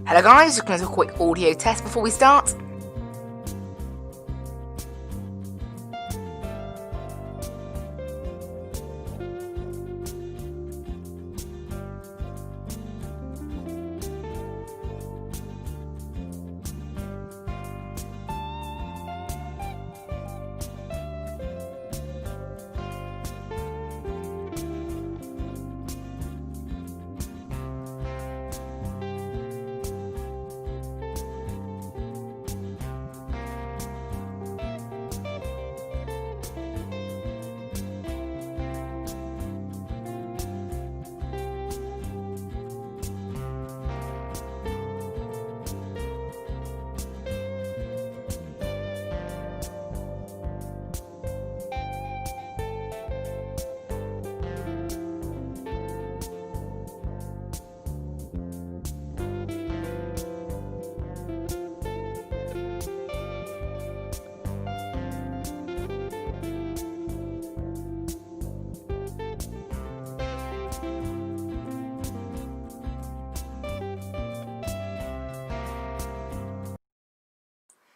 Hello guys, just going to do a quick audio test before we start.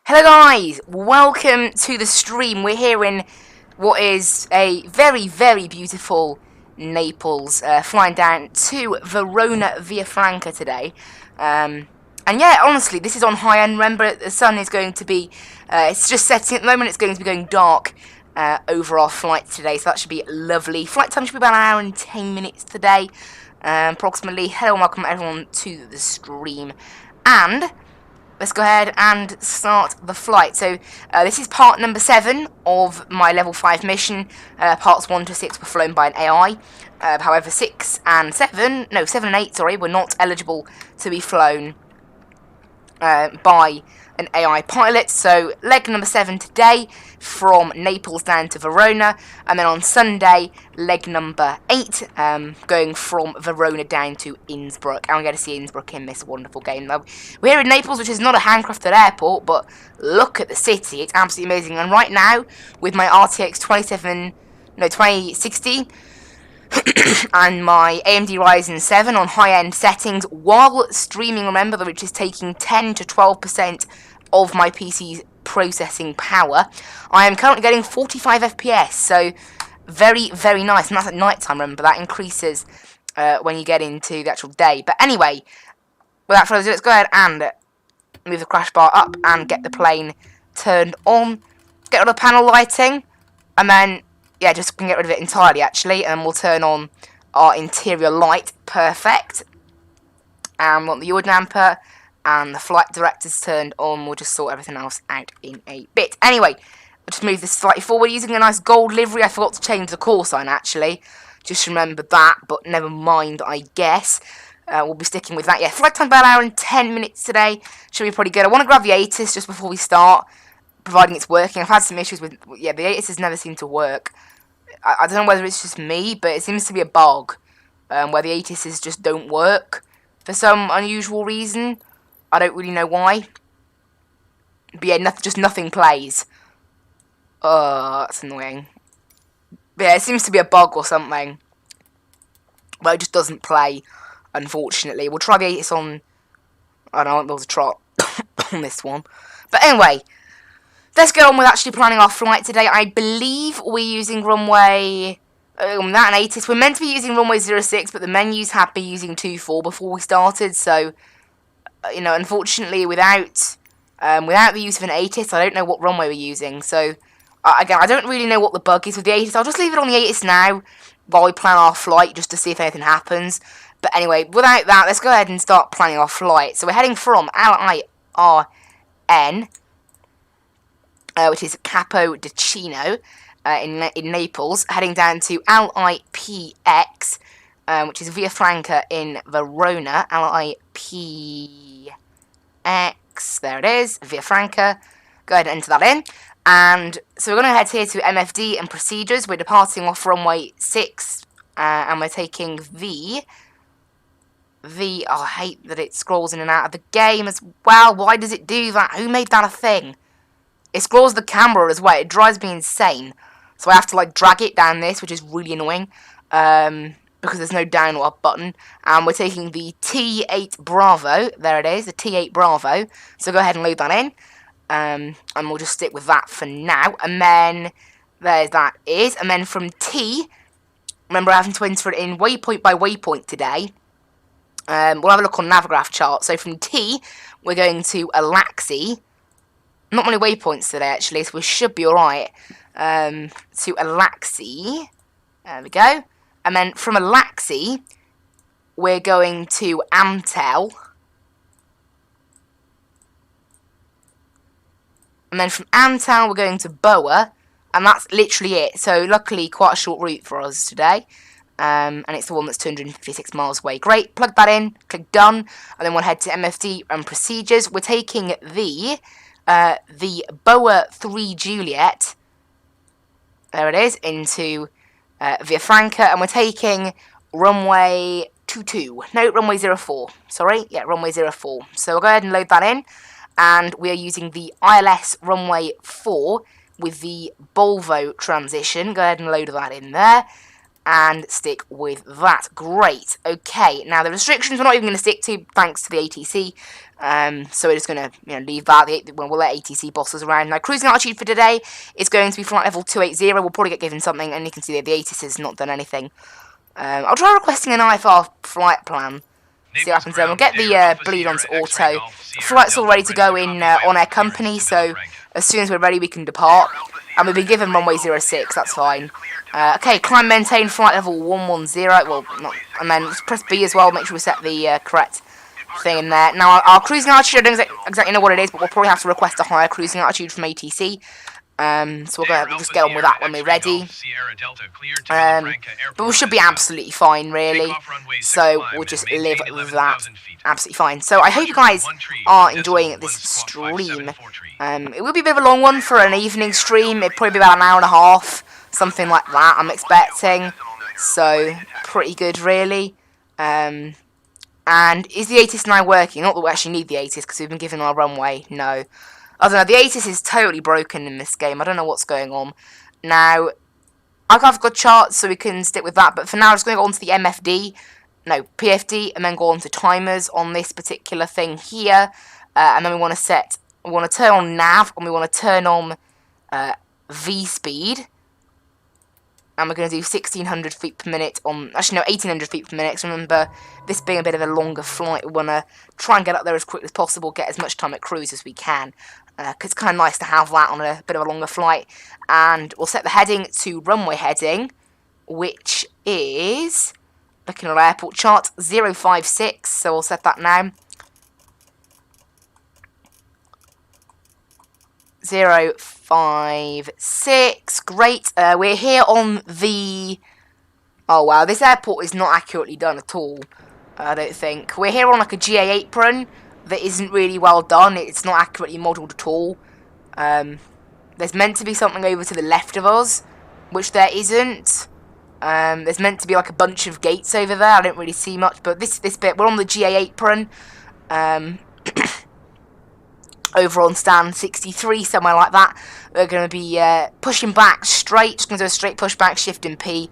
Hello guys, welcome to the stream. We're here in what is a very, very beautiful Naples, flying down to Verona via Franca today. And yeah, honestly, this is on high end. Remember, the sun is going to be, it's just setting at the moment, it's going to be going dark over our flight today, so that should be lovely. Flight time should be about an hour and 10 minutes today, approximately. Hello and welcome everyone to the stream. And let's go ahead and start the flight. So this is part number 7 of my level 5 mission. Parts 1 to 6 were flown by an AI. However, 7 and 8, sorry, were not eligible to be flown by an AI pilot. So leg number 7 today from Naples down to Verona, and then on Sunday leg number 8 going from Verona down to Innsbruck. And we're going to see Innsbruck in this wonderful game. Now, we're here in Naples, which is not a handcrafted airport, but look at the city, it's absolutely amazing. And right now with my RTX 2060 and my AMD Ryzen 7 on high-end settings while streaming, remember, which is taking 10 to 12% of my PC's processing power, I am currently getting 45 FPS, so very, very nice. And that's at night time, remember, that increases when you get into the actual day. But anyway, without further ado, let's go ahead and move the crash bar up and get the plane turned on, get rid of the panel lighting, and then yeah, just get rid of it entirely, actually, and we'll turn on our interior light. Perfect. And we want the yaw damper and the flight directors turned on. We'll just sort everything else out in a bit. Anyway, I'll just move this slightly forward using a nice gold livery. I forgot to change the call sign, actually. Just remember that, but never mind, I guess. We'll be sticking with that. Yeah, flight time about an hour and 10 minutes today. Should be pretty good. I want to grab the ATIS just before we start, providing it's working. I've had some issues with, yeah, the ATIS has never seemed to work. I don't know whether it's just me, but it seems to be a bug where the ATISs just don't work for some unusual reason. I don't really know why. But yeah, just nothing plays. That's annoying. But yeah, it seems to be a bug or something. But it just doesn't play, unfortunately. We'll try the ATIS on, I don't know, there was a trot on this one. But anyway, let's get on with actually planning our flight today. I believe we're using runway, that and ATIS. We're meant to be using runway 06, but the menus had been using 24 before we started. So, you know, unfortunately, without the use of an ATIS, I don't know what runway we're using. So, again, I don't really know what the bug is with the ATIS. I'll just leave it on the ATIS now while we plan our flight, just to see if anything happens. But anyway, without that, let's go ahead and start planning our flight. So we're heading from LIRN, which is Capodichino in Naples, heading down to LIPX, which is Via Franca in Verona. LIPX, there it is, Via Franca. Go ahead and enter that in. And so we're going to head here to MFD and procedures. We're departing off runway 6, and we're taking oh, I hate that it scrolls in and out of the game as well. Why does it do that? Who made that a thing? It scrolls the camera as well. It drives me insane. So I have to, like, drag it down this, which is really annoying. because there's no down or up button. And we're taking the T8 Bravo. There it is, the T8 Bravo. So go ahead and load that in. And we'll just stick with that for now. And then there's that is. And then from T, remember having to enter it in waypoint by waypoint today. We'll have a look on Navigraph chart. So from T, we're going to Alaxi. Not many waypoints today, actually, so we should be alright. To Alaxi. There we go. And then from Alaxi, we're going to Amtel. And then from Amtel, we're going to Boa. And that's literally it. So luckily, quite a short route for us today. And it's the one that's 256 miles away. Great. Plug that in. Click done. And then we'll head to MFD and procedures. We're taking the Boa 3 Juliet. There it is. Into Villafranca. And we're taking runway 22. No, runway 04. Sorry. Yeah, runway 04. So we'll go ahead and load that in. And we are using the ILS runway 4 with the Volvo transition. Go ahead and load that in there. And stick with that. Great. Okay, now the restrictions we're not even going to stick to thanks to the ATC. So we're just going to leave that. We'll let ATC boss us around. Now, cruising altitude for today is going to be flight level 280. We'll probably get given something, and you can see that the ATC has not done anything. I'll try requesting an IFR flight plan. See what happens then. We'll get the bleed onto auto. Flight's all ready to go in OnAir company, so as soon as we're ready, we can depart. And we've been given runway 06, that's fine. Okay, climb, maintain, flight level 110. Well, not, and then let's press B as well, make sure we set the correct thing in there. Now, our cruising altitude, I don't exactly know what it is, but we'll probably have to request a higher cruising altitude from ATC. So we'll just get on with that when we're ready. But we should be absolutely fine, really. So we'll just live with that. Absolutely fine. So I hope you guys are enjoying this stream. It will be a bit of a long one for an evening stream. It'll probably be about an hour and a half. Something like that, I'm expecting. So, pretty good, really. And is the ATIS now working? Not that we actually need the ATIS, because we've been given our runway. No. I don't know, the ATIS is totally broken in this game. I don't know what's going on. Now, I've got charts, so we can stick with that. But for now, I'm just going to go on to the MFD. No, PFD, and then go on to timers on this particular thing here. And then we want to turn on nav, and we want to turn on V-speed. And we're going to do 1600 feet per minute on, actually no, 1800 feet per minute. So remember, this being a bit of a longer flight, we want to try and get up there as quickly as possible, get as much time at cruise as we can. Because it's kind of nice to have that on a bit of a longer flight. And we'll set the heading to runway heading, which is, looking at our airport chart, 056. So we'll set that now. 056, great. We're here on the... Oh wow, this airport is not accurately done at all, I don't think. We're here on like a GA apron that isn't really well done. It's not accurately modelled at all. There's meant to be something over to the left of us, which there isn't. There's meant to be like a bunch of gates over there. I don't really see much, but this bit, we're on the GA apron. Over on stand 63, somewhere like that. We're going to be pushing back straight, just going to do a straight push back, shift in P,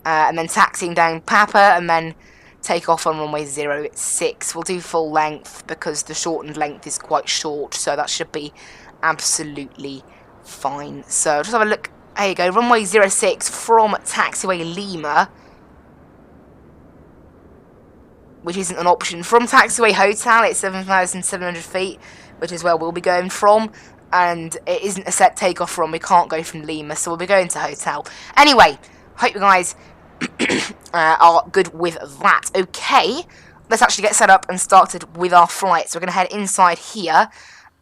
and then taxiing down Papa, and then take off on runway 06. We'll do full length, because the shortened length is quite short, so that should be absolutely fine. So, just have a look. There you go, runway 06 from taxiway Lima, which isn't an option. From taxiway Hotel, it's 7,700 feet. Which is where we'll be going from, and it isn't a set takeoff from, we can't go from Lima, so we'll be going to Hotel. Anyway, hope you guys are good with that. Okay, let's actually get set up and started with our flight. So we're going to head inside here,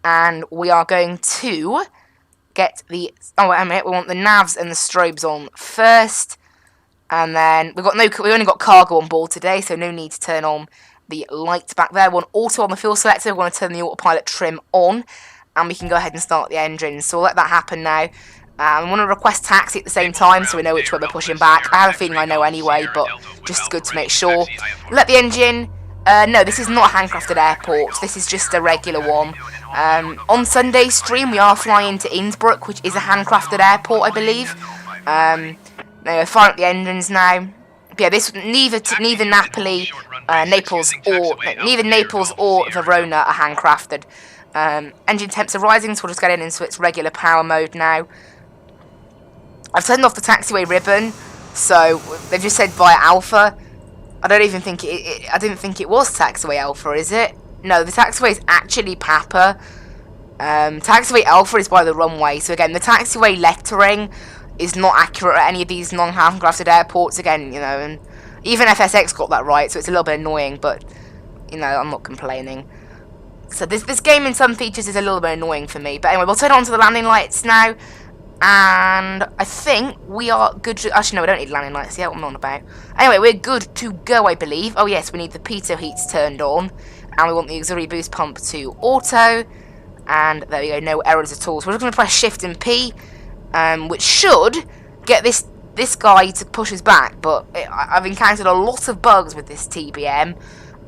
and we are going to get the... Oh, wait a minute, we want the navs and the strobes on first, and then we only got cargo on board today, so no need to turn on the light back there. We want auto on the fuel selector. We want to turn the autopilot trim on, and we can go ahead and start the engine. So we'll let that happen now. We want to request taxi at the same time, so we know which way we're pushing back. I have a feeling I know anyway, but just good to make sure. Let the engine... no, this is not a handcrafted airport. This is just a regular one. On Sunday's stream, we are flying to Innsbruck, which is a handcrafted airport, I believe. Now, we're firing up the engines now. yeah, this neither Napoli, Naples or Verona are handcrafted. Engine temps are rising, so we'll just get into its regular power mode now. I've turned off the taxiway ribbon, so they've just said via alpha. I don't even think I didn't think it was taxiway alpha, is it? No, the taxiway is actually Papa. Taxiway alpha is by the runway. So again, the taxiway lettering is not accurate at any of these non-handcrafted airports. Again, you know, and even FSX got that right, so it's a little bit annoying, but you know, I'm not complaining. So this game in some features is a little bit annoying for me. But anyway, we'll turn on to the landing lights now. And I think we are good to... Actually, no, we don't need landing lights yet. What am I on about? Anyway, we're good to go, I believe. Oh, yes, we need the pitot heats turned on. And we want the auxiliary boost pump to auto. And there we go, no errors at all. So we're just going to press Shift and P, which should get this guy to push us back. But I've encountered a lot of bugs with this TBM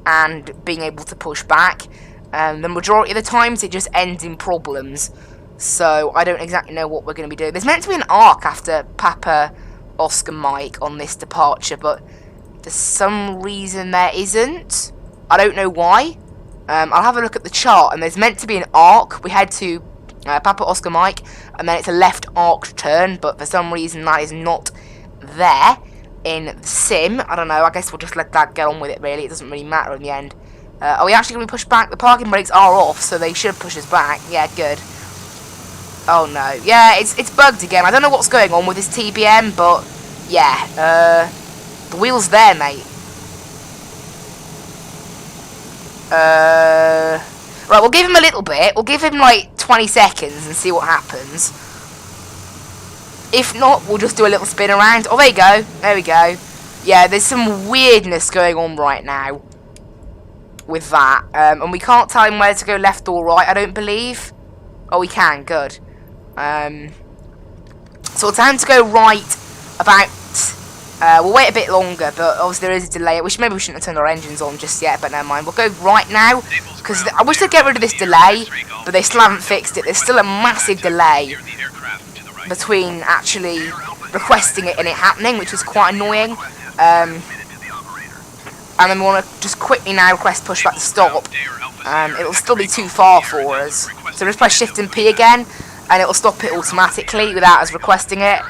and being able to push back. The majority of the times, it just ends in problems. So, I don't exactly know what we're going to be doing. There's meant to be an arc after Papa Oscar Mike on this departure, but for some reason there isn't. I don't know why. I'll have a look at the chart, and there's meant to be an arc. We head to Papa Oscar Mike, and then it's a left arc turn, but for some reason that is not there in the sim. I don't know, I guess we'll just let that get on with it, really. It doesn't really matter in the end. Are we actually going to be pushed back? The parking brakes are off, so they should push us back. Yeah, good. Oh no, yeah, it's bugged again. I don't know what's going on with this TBM, but yeah, the wheel's there, mate. Right, we'll give him a little bit. We'll give him like 20 seconds and see what happens. If not, we'll just do a little spin around. Oh, there you go. There we go. Yeah, there's some weirdness going on right now with that. And we can't tell him where to go left or right, I don't believe. Oh, we can. Good. So time to go right about, we'll wait a bit longer, but obviously there is a delay, which maybe we shouldn't have turned our engines on just yet, but never mind. We'll go right now, because I wish they'd get rid of this delay, but they still haven't fixed it. There's still a massive delay between actually requesting it and it happening, which is quite annoying. And then we want to just quickly now request pushback to stop. It'll still be too far for us. So just press Shift and P again, and it'll stop it automatically without us requesting it.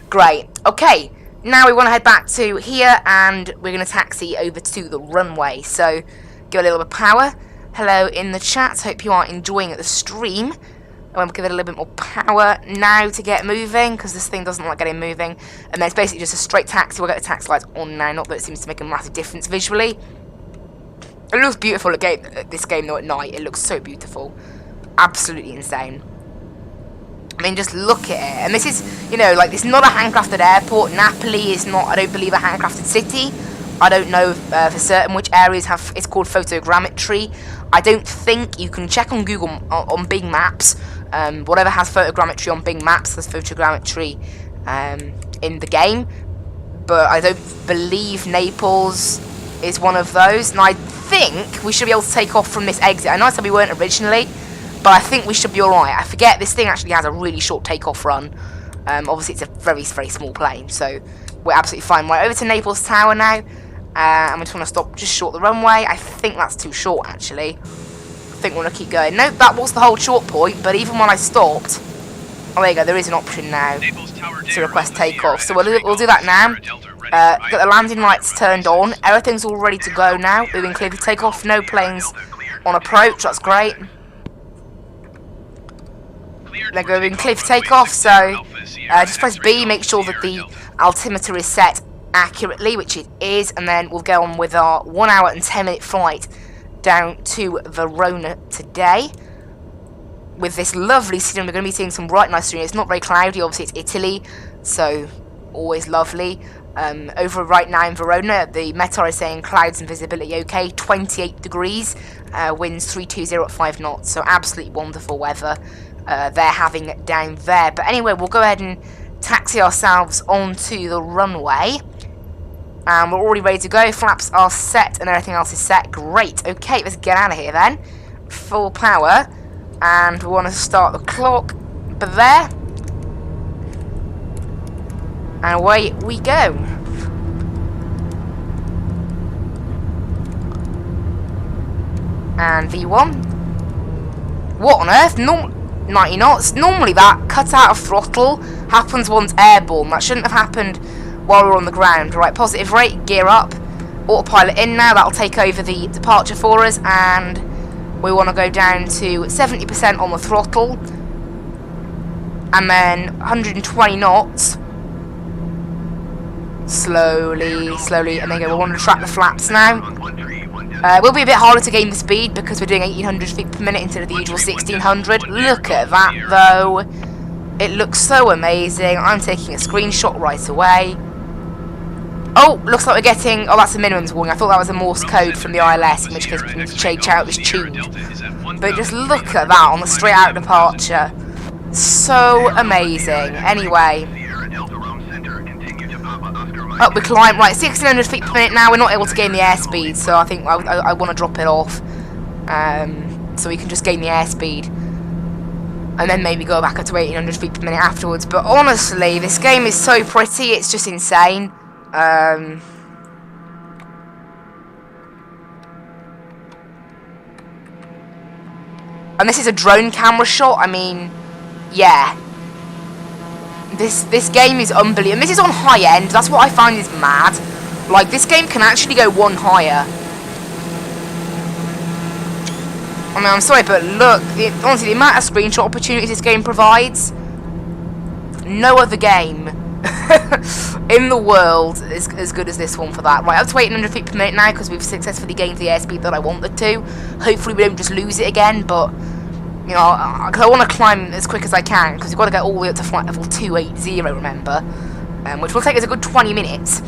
Great. Okay, now we want to head back to here, and we're going to taxi over to the runway. So, give it a little bit of power. Hello in the chat. Hope you are enjoying the stream. And we'll give it a little bit more power now to get moving, because this thing doesn't like getting moving. And then it's basically just a straight taxi. We'll get the taxi lights on now. Not that it seems to make a massive difference visually. It looks beautiful at this game though at night. It looks so beautiful. Absolutely insane. I mean, just look at it. And this is, you know, like, this is not a handcrafted airport. Napoli is not, I don't believe, a handcrafted city. I don't know for certain which areas have, it's called photogrammetry. I don't think you can check on Google, on Bing Maps. Whatever has photogrammetry on Bing Maps, there's photogrammetry in the game. But I don't believe Naples is one of those. And I think we should be able to take off from this exit. I know I said we weren't originally, but I think we should be alright. I forget this thing actually has a really short takeoff run. Obviously, it's a very, very small plane, so we're absolutely fine. Right, over to Naples Tower now. And we just want to stop just short the runway. I think that's too short, actually. I think we're going to keep going. Nope, that was the whole short point, but even when I stopped... Oh, there you go, there is an option now to request takeoff. So we'll do that now. Get the landing lights turned on. Everything's all ready to go now. We've been cleared for takeoff. No planes on approach. That's great. They're going clear for takeoff, so just press B, make sure that the altimeter is set accurately, which it is, and then we'll go on with our 1 hour and 10-minute flight down to Verona today. With this lovely scene, we're going to be seeing some bright, nice scenery. It's not very cloudy, obviously it's Italy, so always lovely. Over right now in Verona, the METAR is saying clouds and visibility okay, 28 degrees, winds 320 at 5 knots, so absolutely wonderful weather they're having down there. But anyway, we'll go ahead and taxi ourselves onto the runway. And we're already ready to go. Flaps are set and everything else is set. Great. Okay, let's get out of here then. Full power. And we want to start the clock. But there. And away we go. And V1. What on earth? 90 knots? Normally that cut out of throttle happens once airborne. That shouldn't have happened while we're on the ground. Right, positive rate, gear up. Autopilot in now, that'll take over the departure for us. And we want to go down to 70% on the throttle. And then 120 knots. Slowly, slowly, and then we want to track the flaps now. It will be a bit harder to gain the speed because we're doing 1800 feet per minute instead of the usual 1600. Look at that though. It looks so amazing. I'm taking a screenshot right away. Oh, looks like we're getting... Oh, that's a minimums warning. I thought that was a Morse code from the ILS, in which case we need to change out this tuned. But just look at that on the straight out departure. So amazing. Anyway. Up we climb, right, 1600 feet per minute now. We're not able to gain the airspeed, so I think I want to drop it off. So we can just gain the airspeed. And then maybe go back up to 1800 feet per minute afterwards. But honestly, this game is so pretty, it's just insane. And this is a drone camera shot, I mean, yeah. This game is unbelievable. And this is on high end. That's what I find is mad. Like, this game can actually go one higher. I mean, I'm sorry, but look. Honestly, the amount of screenshot opportunities this game provides, no other game in the world is as good as this one for that. Right, up to 1800 feet per minute now because we've successfully gained the airspeed that I wanted to. Hopefully we don't just lose it again, but... You know, because I want to climb as quick as I can, because we've got to get all the way up to flight level 280, remember, which will take us a good 20 minutes.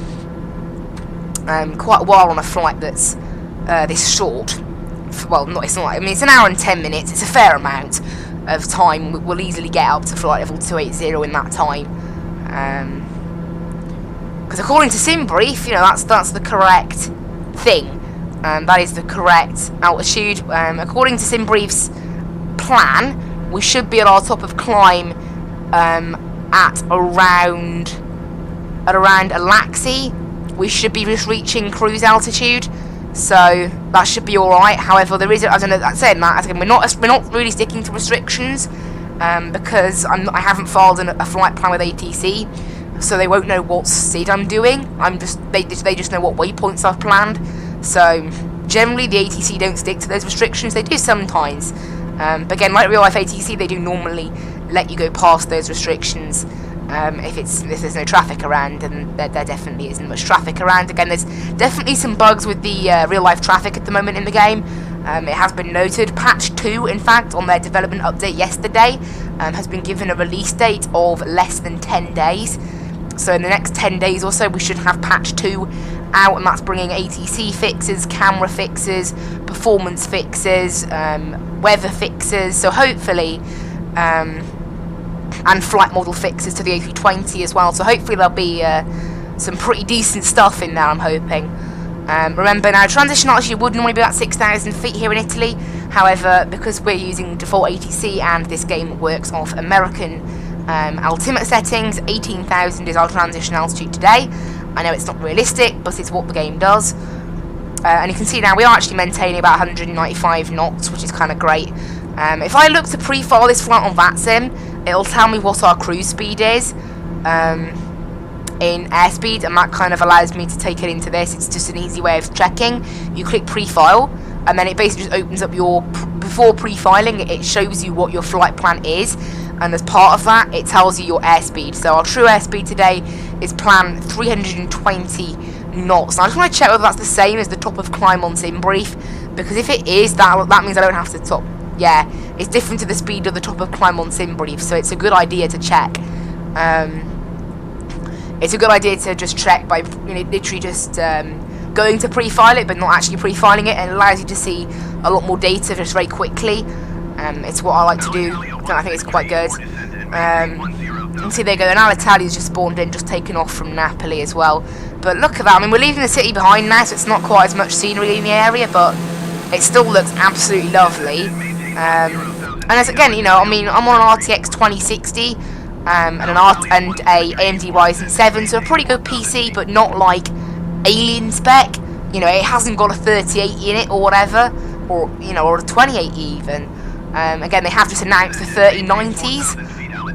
Quite a while on a flight that's this short. Well, it's not. I mean, it's an hour and 10 minutes. It's a fair amount of time. We'll easily get up to flight level 280 in that time. Because according to SimBrief, you know, that's the correct thing. That is the correct altitude. According to SimBrief's plan, we should be at our top of climb at around Alaxi. We should be just reaching cruise altitude, so that should be alright. However, there is, I don't know, saying that, again, we're not really sticking to restrictions because I haven't filed a flight plan with ATC, so they won't know what SID I'm doing. They just know what waypoints I've planned. So generally the ATC don't stick to those restrictions. They do sometimes. But again, like real life ATC, they do normally let you go past those restrictions if there's no traffic around, and there definitely isn't much traffic around. Again, there's definitely some bugs with the real life traffic at the moment in the game. It has been noted. Patch 2, in fact, on their development update yesterday, has been given a release date of less than 10 days. So in the next 10 days or so, we should have patch 2 out, and that's bringing ATC fixes, camera fixes, performance fixes, weather fixes, so hopefully, and flight model fixes to the A320 as well, so hopefully there'll be some pretty decent stuff in there, I'm hoping. Remember now, transition altitude would normally be about 6,000 feet here in Italy, however, because we're using default ATC and this game works off American altimeter settings, 18,000 is our transition altitude today. I know it's not realistic, but it's what the game does. And you can see now we are actually maintaining about 195 knots, which is kind of great. If I look to pre-file this flight on VATSIM, it'll tell me what our cruise speed is in airspeed, and that kind of allows me to take it into this. It's just an easy way of checking. You click pre-file, and then it basically just opens up your... Before pre-filing, it shows you what your flight plan is, and as part of that, it tells you your airspeed. So our true airspeed today is planned 320 knots. Now, I just want to check whether that's the same as the top of climb on SimBrief, because if it is, that means I don't have to top. Yeah, it's different to the speed of the top of climb on SimBrief, so it's a good idea to check. It's a good idea to just check by literally just going to pre-file it, but not actually pre-filing it, and it allows you to see a lot more data just very quickly. It's what I like to do. I think it's quite good. You can see there you go, and Alitalia's just spawned in, just taken off from Napoli as well. But look at that, I mean, we're leaving the city behind now, so it's not quite as much scenery in the area, but it still looks absolutely lovely. And as again, you know, I mean, I'm on an RTX 2060, and a AMD Ryzen 7, so a pretty good PC, but not like alien spec. You know, it hasn't got a 3080 in it or whatever, or you know, or a 2080 even. Again, they have just announced the 3090s.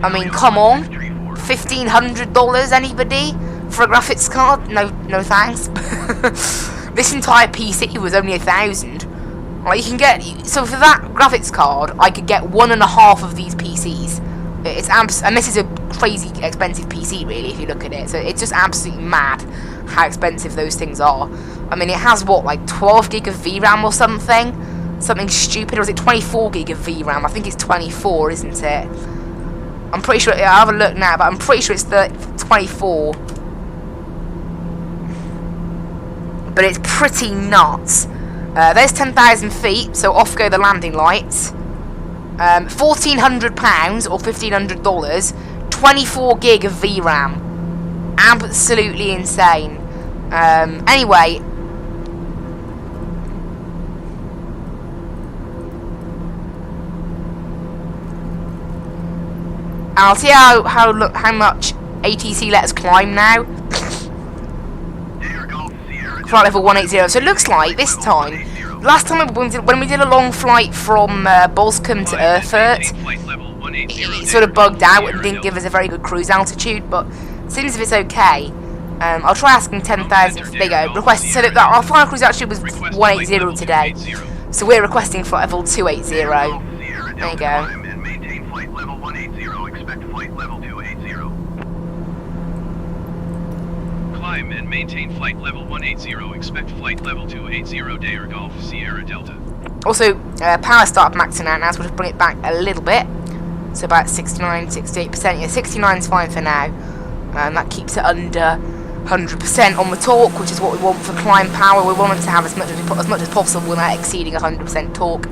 I mean, come on, $1,500, anybody for a graphics card? No, no thanks. This entire PC was only $1,000. Like, you can get, so for that graphics card, I could get 1.5 of these PCs. It's and this is a crazy expensive PC, really, if you look at it. So it's just absolutely mad how expensive those things are. I mean, it has what, like 12 gig of VRAM or something stupid, or is it 24 gig of VRAM? I think it's 24, isn't it? I'm pretty sure. I'll have a look now, but I'm pretty sure it's 24. But it's pretty nuts. There's 10,000 feet, so off go the landing lights. £1,400 or $1,500, 24 gig of VRAM. Absolutely insane. Anyway, I'll see how much ATC lets climb now. Flight level 180. So it looks like this time, last time when we did a long flight from Boscombe to Erfurt, it sort of bugged out and didn't give us a very good cruise altitude, but seems if it's okay. I'll try asking 10,000. There you go. Request. So that our final cruise altitude was 180 today. So we're requesting flight level 280. There you go. Climb and maintain flight level 180. Expect flight level 280. Dare Golf Sierra Delta. Also, power started maxing out now, so we'll just bring it back a little bit. So about 69, 68%. Yeah, 69 is fine for now. That keeps it under 100% on the torque, which is what we want for climb power. We want it to have as much as possible without exceeding 100% torque,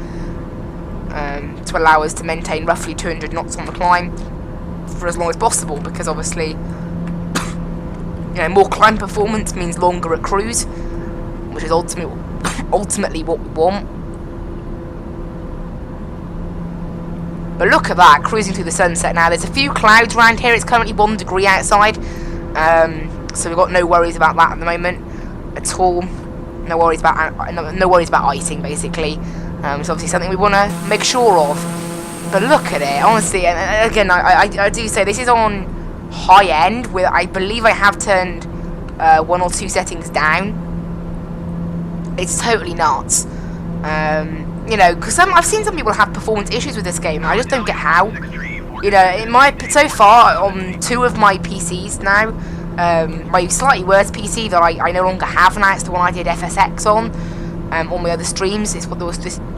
to allow us to maintain roughly 200 knots on the climb for as long as possible, because obviously, you know, more climb performance means longer at cruise, which is ultimately what we want. But look at that, cruising through the sunset now. There's a few clouds around here. It's currently 1 degree outside, so we've got no worries about that at the moment at all. No worries about icing, basically. It's obviously something we want to make sure of. But look at it, honestly. And again, I do say this is on high end, where I believe I have turned 1 or 2 settings down. It's totally nuts. You know, because I've seen some people have performance issues with this game, and I just don't get how. You know, so far on 2 of my PCs now, my slightly worse PC that I no longer have now, it's the one I did FSX on my other streams, it's what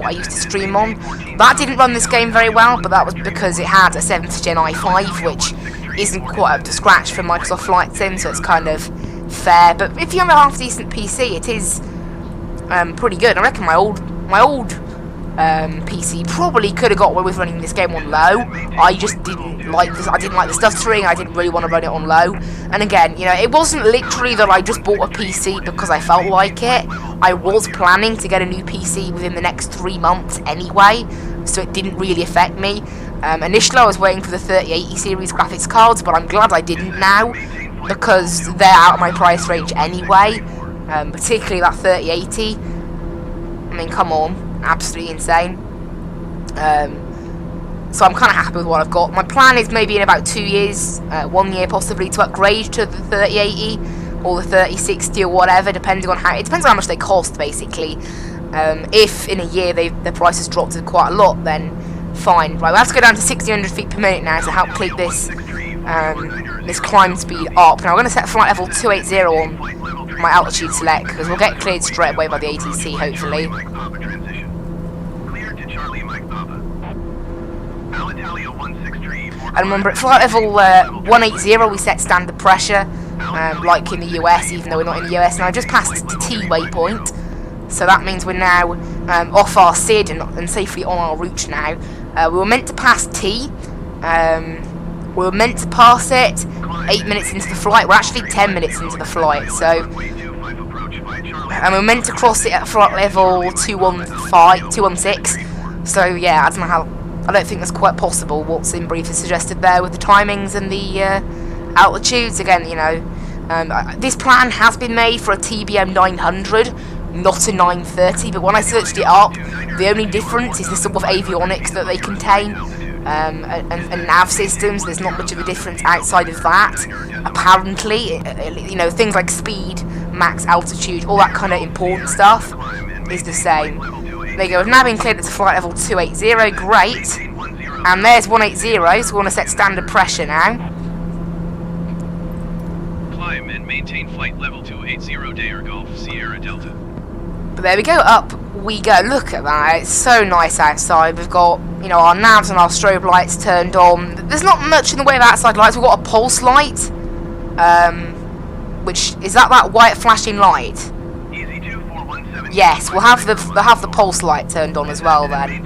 I used to stream on. That didn't run this game very well, but that was because it had a 7th Gen i5, which isn't quite up to scratch for Microsoft Flight Sim, so it's kind of fair. But if you have a half decent PC, it is pretty good. I reckon my old PC probably could have got away with running this game on low. I just didn't like this. I didn't like the stuttering. I didn't really want to run it on low. And again, you know, it wasn't literally that I just bought a PC because I felt like it. I was planning to get a new PC within the next 3 months anyway, so it didn't really affect me. Initially, I was waiting for the 3080 series graphics cards, but I'm glad I didn't now, because they're out of my price range anyway. Particularly that 3080. I mean, come on. Absolutely insane. So I'm kind of happy with what I've got. My plan is maybe in about 2 years, 1 year possibly, to upgrade to the 3080 or the 3060 or whatever, depending on how how much they cost, basically. If in a year the price has dropped quite a lot, then fine. Right, we'll have to go down to 1600 feet per minute now to help keep this this climb speed up. Now I'm going to set flight level 280 on my altitude select, because we'll get cleared straight away by the ATC, hopefully. And remember, at flight level 180 we set standard pressure, like in the US, even though we're not in the US. Now I just passed the T waypoint, so that means we're now off our SID and safely on our route now. We were meant to pass T, we were meant to pass it 8 minutes into the flight. We're actually 10 minutes into the flight, so... And we're meant to cross it at flight level 216, so yeah, I don't know how I don't think that's quite possible, what SimBrief has suggested there with the timings and the altitudes. Again, you know, this plan has been made for a TBM900, not a 930, but when I searched it up, the only difference is the sort of avionics that they contain, and nav systems. There's not much of a difference outside of that. Apparently, you know, things like speed, max altitude, all that kind of important stuff is the same. There you go, we've now been cleared to flight level 280, great. And there's 180, so we want to set standard pressure now. Climb and maintain flight level 280 Dair Golf Sierra Delta. But there we go, up we go. Look at that, it's so nice outside. We've got, you know, our navs and our strobe lights turned on. There's not much in the way of outside lights. We've got a pulse light, which, is that white flashing light? Yes, we'll have the pulse light turned on as well then.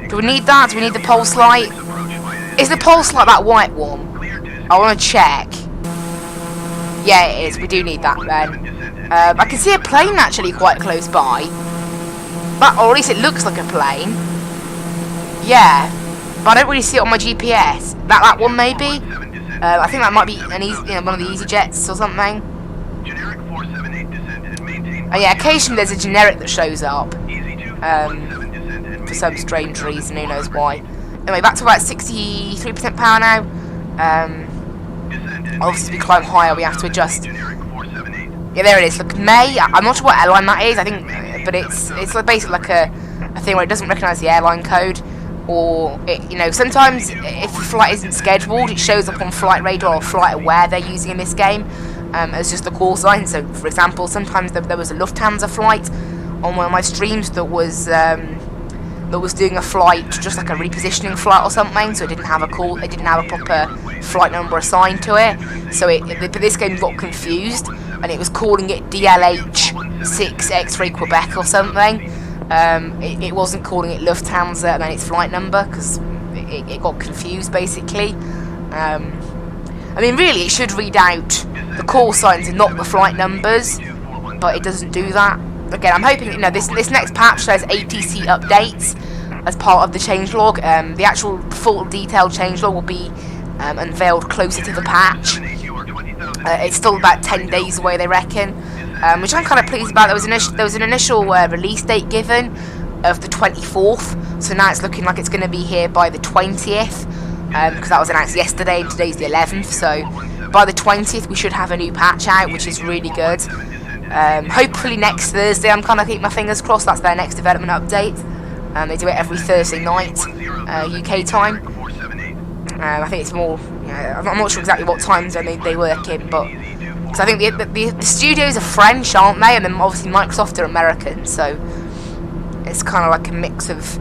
Do we need that? Do we need the pulse light? Is the pulse light that white one? I want to check. Yeah, it is. We do need that then. I can see a plane actually quite close by. But, or at least it looks like a plane. Yeah. But I don't really see it on my GPS. That one maybe? I think that might be an easy, you know, one of the easy jets or something. Oh yeah, occasionally there's a generic that shows up. For some strange reason, who knows why. Anyway, back to about 63% power now. Obviously, as we climb higher, we have to adjust. Yeah, there it is. Look, May. I'm not sure what airline that is. I think, but it's like basically like a thing where it doesn't recognise the airline code, or it, you know, sometimes if the flight isn't scheduled, it shows up on Flight Radar or Flight Aware they're using in this game as just a call sign. So, for example, sometimes there was a Lufthansa flight on one of my streams that was doing a flight, just like a repositioning flight or something, so it didn't have a call, it didn't have a proper flight number assigned to it, so this game got confused, and it was calling it DLH6 X-Ray Quebec or something. It wasn't calling it Lufthansa and then its flight number, because it got confused, basically. I mean, really, it should read out the call signs and not the flight numbers, but it doesn't do that. Again, I'm hoping, you know, this next patch says ATC updates as part of the changelog. The actual full detailed changelog will be unveiled closer to the patch. It's still about 10 days away, they reckon, which I'm kind of pleased about. There was an initial release date given of the 24th, so now it's looking like it's going to be here by the 20th, because that was announced yesterday, and today's the 11th, so by the 20th we should have a new patch out, which is really good. Hopefully next Thursday. I'm kind of keeping my fingers crossed. That's their next development update. They do it every Thursday night, UK time. I think it's more, you know, I'm not sure exactly what time zone they work in, but because I think the studios are French, aren't they? And then obviously Microsoft are American, so it's kind of like a mix of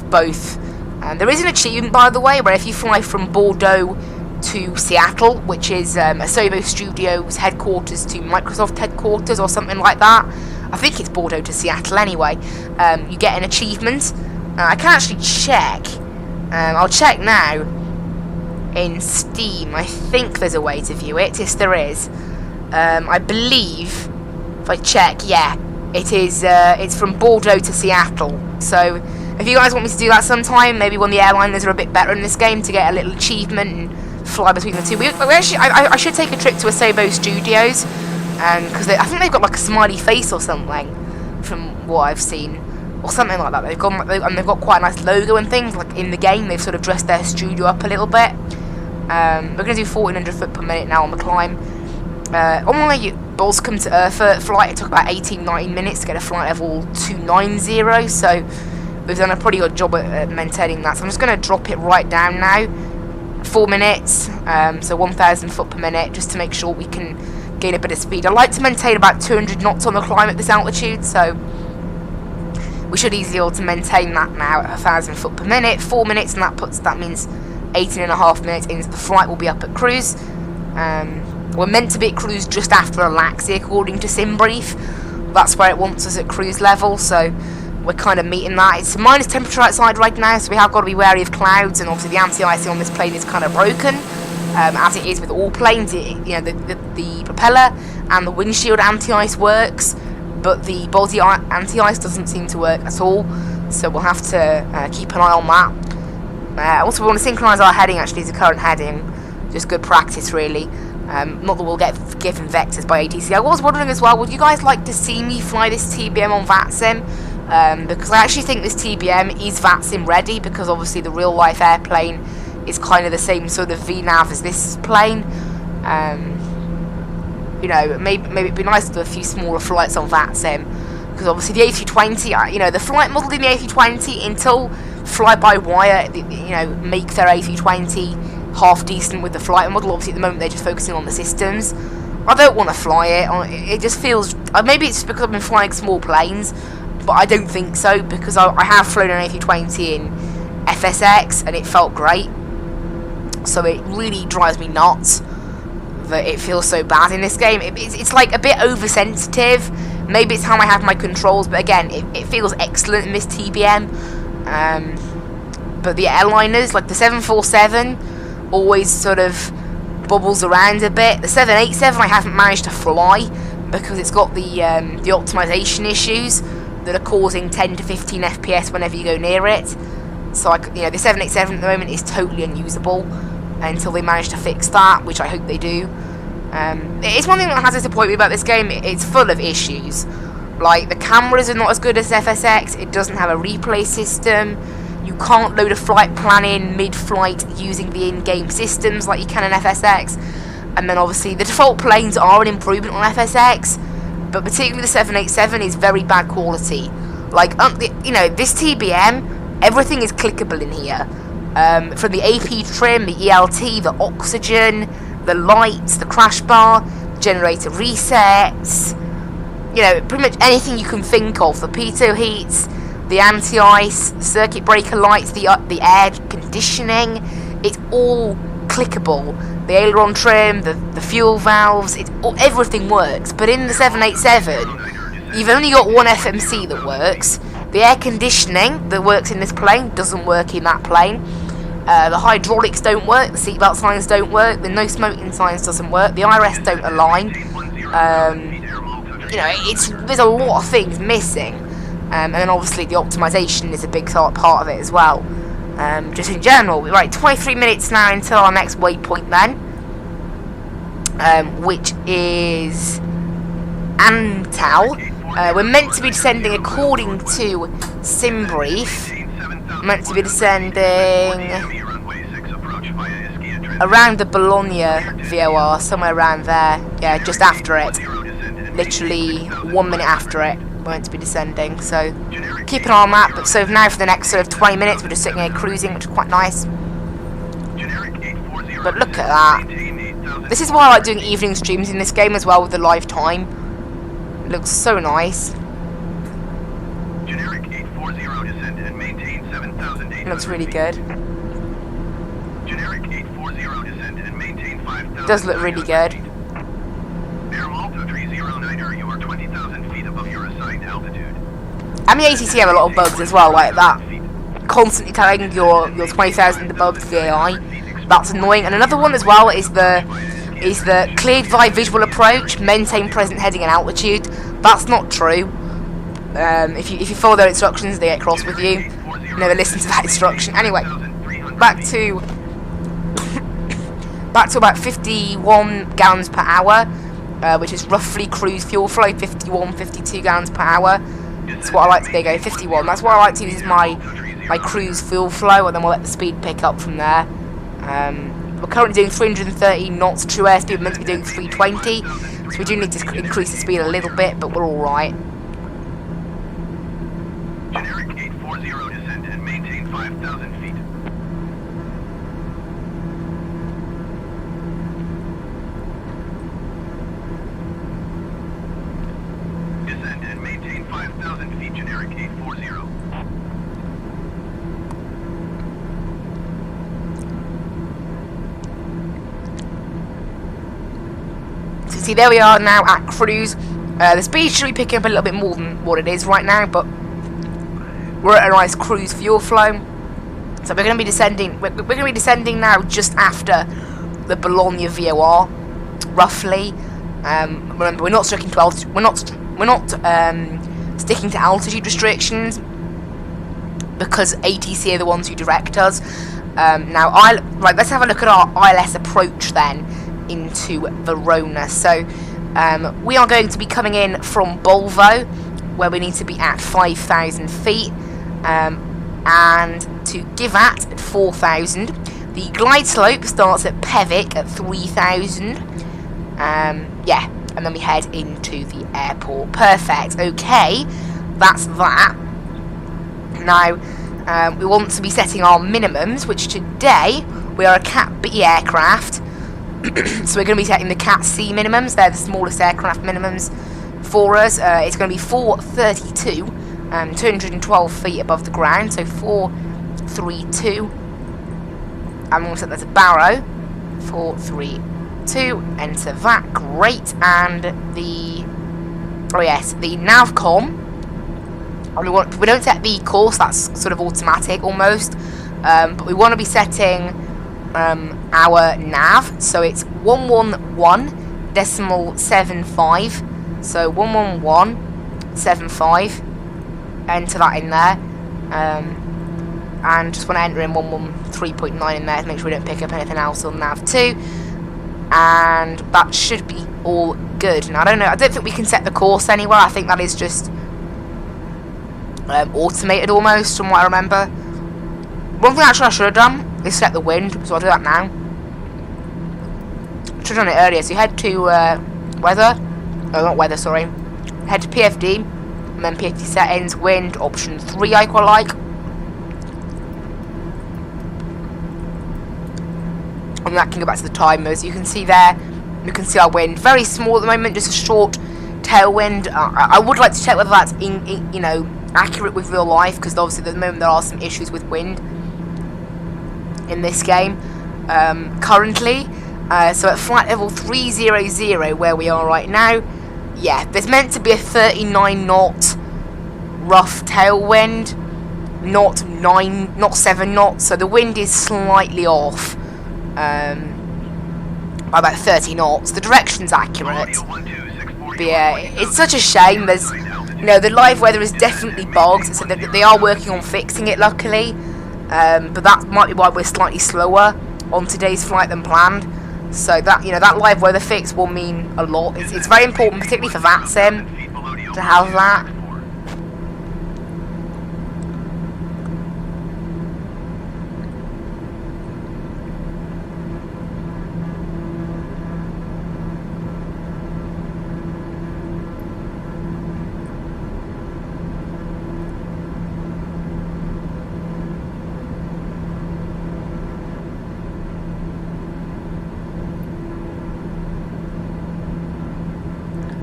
both. There is an achievement, by the way, where if you fly from Bordeaux to Seattle, which is Asobo Studios headquarters to Microsoft headquarters or something like that. I think it's Bordeaux to Seattle anyway. You get an achievement. I can actually check. I'll check now in Steam. I think there's a way to view it. Yes, there is. I believe, if I check, yeah, it is. It's from Bordeaux to Seattle. So if you guys want me to do that sometime, maybe when the airliners are a bit better in this game, to get a little achievement and fly between the two. I should take a trip to Asobo Studios, because I think they've got like a smiley face or something, from what I've seen, or something like that. They've got quite a nice logo and things. Like in the game, they've sort of dressed their studio up a little bit. We're going to do 1400 foot per minute now on the climb. On my balls come to earth flight, it took about 18-19 minutes to get a flight level 290, so we've done a pretty good job at maintaining that. So I'm just going to drop it right down now. 4 minutes, so 1,000 foot per minute, just to make sure we can gain a bit of speed. I like to maintain about 200 knots on the climb at this altitude, so we should easily be able to maintain that now at 1,000 foot per minute. 4 minutes, and that means 18.5 minutes into the flight. We'll be up at cruise. We're meant to be at cruise just after Alaxi, according to SimBrief. That's where it wants us at cruise level, so we're kind of meeting that. It's minus temperature outside right now, so we have got to be wary of clouds, and obviously the anti-icing on this plane is kind of broken, as it is with all planes. You know, the propeller and the windshield anti-ice works, but the body anti-ice doesn't seem to work at all. so we'll have to keep an eye on that. Also, we want to synchronise our heading actually to current heading, just good practice really. Not that we'll get given vectors by ATC. I was wondering as well, would you guys like to see me fly this TBM on VATSIM? Because I actually think this TBM is VATSIM ready, because obviously the real life airplane is kind of the same sort of VNAV as this plane. You know, maybe it'd be nice to do a few smaller flights on VATSIM, because obviously the A320, you know, the flight model in the A320, until fly-by-wire, you know, make their A320 half decent with the flight model. Obviously at the moment they're just focusing on the systems. I don't want to fly it. It just feels, maybe it's because I've been flying small planes, but I don't think so, because I have flown an A320 in FSX and it felt great. So it really drives me nuts that it feels so bad in this game. It's like a bit oversensitive. Maybe it's how I have my controls, but again, it feels excellent in this TBM. But the airliners, like the 747, always sort of bubbles around a bit. The 787 I haven't managed to fly because it's got the optimization issues that are causing 10 to 15 FPS whenever you go near it. So you know, the 787 at the moment is totally unusable until they manage to fix that, which I hope they do. It's one thing that has disappointed me about this game. It's full of issues. Like, the cameras are not as good as FSX. It doesn't have a replay system. You can't load a flight plan in mid-flight using the in-game systems like you can in FSX. And then obviously the default planes are an improvement on FSX, but particularly the 787 is very bad quality. Like, you know, this TBM, everything is clickable in here. From the AP trim, the ELT, the oxygen, the lights, the crash bar, generator resets, you know, pretty much anything you can think of. The pitot heats, the anti-ice, circuit breaker lights, the air conditioning, it's all clickable. The aileron trim, the fuel valves, everything works. But in the 787, you've only got one FMC that works. The air conditioning that works in this plane doesn't work in that plane. The hydraulics don't work, the seatbelt signs don't work, the no smoking signs doesn't work, the IRS don't align. You know, there's a lot of things missing. And then obviously the optimization is a big part of it as well. Just in general, right, 23 minutes now until our next waypoint then, which is Antal. We're meant to be descending, according to SimBrief, meant to be descending around the Bologna VOR, somewhere around there. Yeah, just after it. Literally 1 minute after it, we're meant to be descending. So keep an eye on that. But so now for the next sort of 20 minutes, we're just sitting here cruising, which is quite nice. But look at that. This is why I like doing evening streams in this game as well with the live time. It looks so nice. It looks really good. It does look really good. And the ATC have a lot of bugs as well, like that. Constantly telling your 20,000 above VAI. That's annoying. And another one as well is the cleared by visual approach, maintain present heading and altitude. That's not true. If you follow their instructions, they get cross with you. Never listen to that instruction. Anyway, back to about 51 gallons per hour, which is roughly cruise fuel flow, 52 gallons per hour. That's what I like to go 51. That's what I like to use as my cruise fuel flow, and then we'll let the speed pick up from there. We're currently doing 330 knots true airspeed. We're meant to be doing 320, so we do need to increase the speed a little bit, but we're all right. Generic 840 descend and maintain 5,000 feet. Descend and maintain 5,000 feet, generic 840. So see, there we are now at cruise. The speed should be picking up a little bit more than what it is right now, but we're at a nice cruise fuel flow. So we're going to be descending. We're going to be descending now just after the Bologna VOR, roughly. Remember, we're not sticking to altitude. We're not sticking to altitude restrictions. because ATC are the ones who direct us. Now, let's have a look at our ILS approach then into Verona. So, we are going to be coming in from Bolvo, where we need to be at 5,000 feet, and to give at 4,000. The glide slope starts at Pevic at 3,000. Yeah, and then we head into the airport. Perfect. Okay, that's that. Now, we want to be setting our minimums, which today we are a Cat B aircraft. So we're going to be setting the Cat C minimums. They're the smallest aircraft minimums for us. It's going to be 432, 212 feet above the ground. So 432. I'm going to set that to Barrow. 432. Enter that. Great. And the Navcom. We don't set the course, that's sort of automatic almost, but we want to be setting our nav, so it's 111.75, so 111.75, enter that in there, and just want to enter in 113.9 in there to make sure we don't pick up anything else on nav 2, and that should be all good. Now, I don't think we can set the course anywhere. I think that is just automated almost, from what I remember. One thing actually I should have done is set the wind, so I'll do that now. Should have done it earlier. So you head to weather, not weather, sorry. Head to PFD, and then PFD settings, wind, option 3 I quite like. And that can go back to the timers. You can see there, you can see our wind. Very small at the moment, just a short tailwind. I would like to check whether that's accurate with real life, because obviously at the moment there are some issues with wind in this game currently. So at flight level 300 where we are right now, yeah, there's meant to be a 39 knot rough tailwind, not 7 knots, so the wind is slightly off by about 30 knots. The direction's accurate, but yeah, it's such a shame. There's the live weather is definitely bugged, so they are working on fixing it, luckily. But that might be why we're slightly slower on today's flight than planned. So that that live weather fix will mean a lot. It's very important, particularly for that sim, to have that.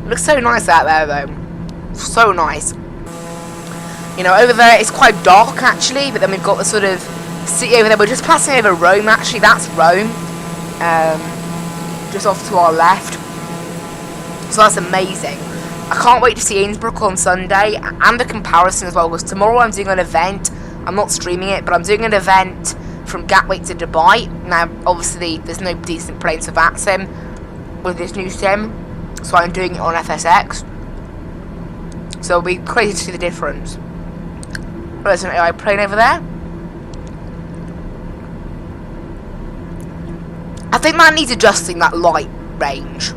Looks so nice out there, though. So nice. Over there it's quite dark actually, but then we've got the sort of city over there. We're just passing over Rome actually. That's Rome. Just off to our left. So that's amazing. I can't wait to see Innsbruck on Sunday, and the comparison as well, because tomorrow I'm doing an event. I'm not streaming it, but I'm doing an event from Gatwick to Dubai. Now, obviously, there's no decent planes for that sim with this new sim. So I'm doing it on FSX. So it'll be crazy to see the difference. There's an AI plane over there. I think that needs adjusting, that light range.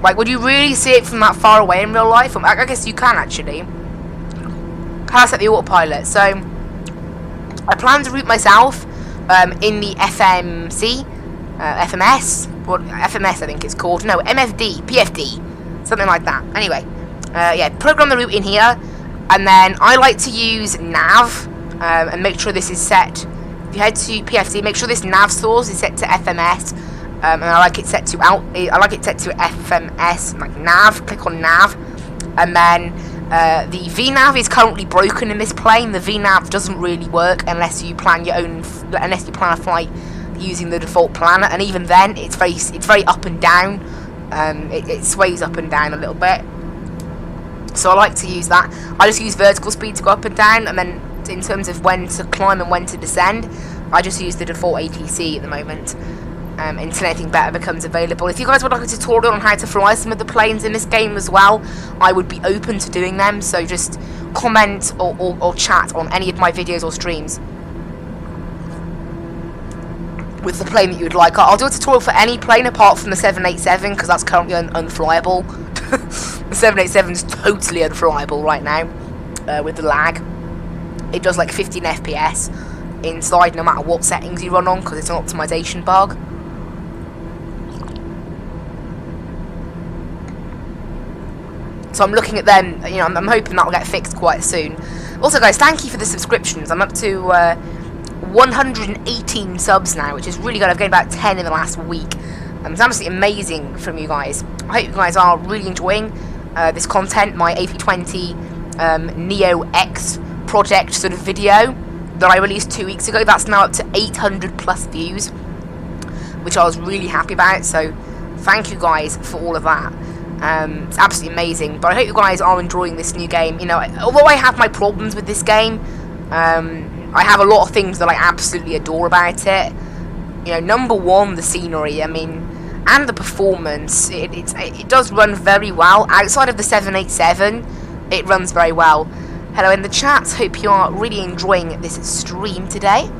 Like, would you really see it from that far away in real life? I guess you can actually. Can I set the autopilot? So I plan to route myself in the FMC, FMS. What FMS I think it's called. No, MFD, PFD, something like that. Anyway, yeah, program the route in here, and then I like to use nav and make sure this is set. If you head to PFD, make sure this nav source is set to FMS, and I like it set to FMS, like nav. Click on nav, and then the VNav is currently broken in this plane. The VNav doesn't really work unless you plan a flight using the default planner, and even then it's very up and down. It sways up and down a little bit, so I like to use that. I just use vertical speed to go up and down, and then in terms of when to climb and when to descend, I just use the default ATC at the moment. until anything better becomes available. If you guys would like a tutorial on how to fly some of the planes in this game as well, I would be open to doing them, so just comment or chat on any of my videos or streams with the plane that you would like. I'll do a tutorial for any plane apart from the 787, because that's currently unflyable. The 787 is totally unflyable right now with the lag. It does like 15 FPS inside no matter what settings you run on, because it's an optimization bug. So I'm looking at them, you know, I'm hoping that'll get fixed quite soon. Also guys, thank you for the subscriptions. I'm up to 118 subs now, which is really good. I've gained about 10 in the last week. It's absolutely amazing from you guys. I hope you guys are really enjoying this content, my AP20 Neo X project sort of video that I released 2 weeks ago. That's now up to 800 plus views, which I was really happy about, so thank you guys for all of that. It's absolutely amazing, but I hope you guys are enjoying this new game. You know, although I have my problems with this game, I have a lot of things that I absolutely adore about it. You know, number one, the scenery, I mean, and the performance. It does run very well. Outside of the 787, it runs very well. Hello in the chat, hope you are really enjoying this stream today.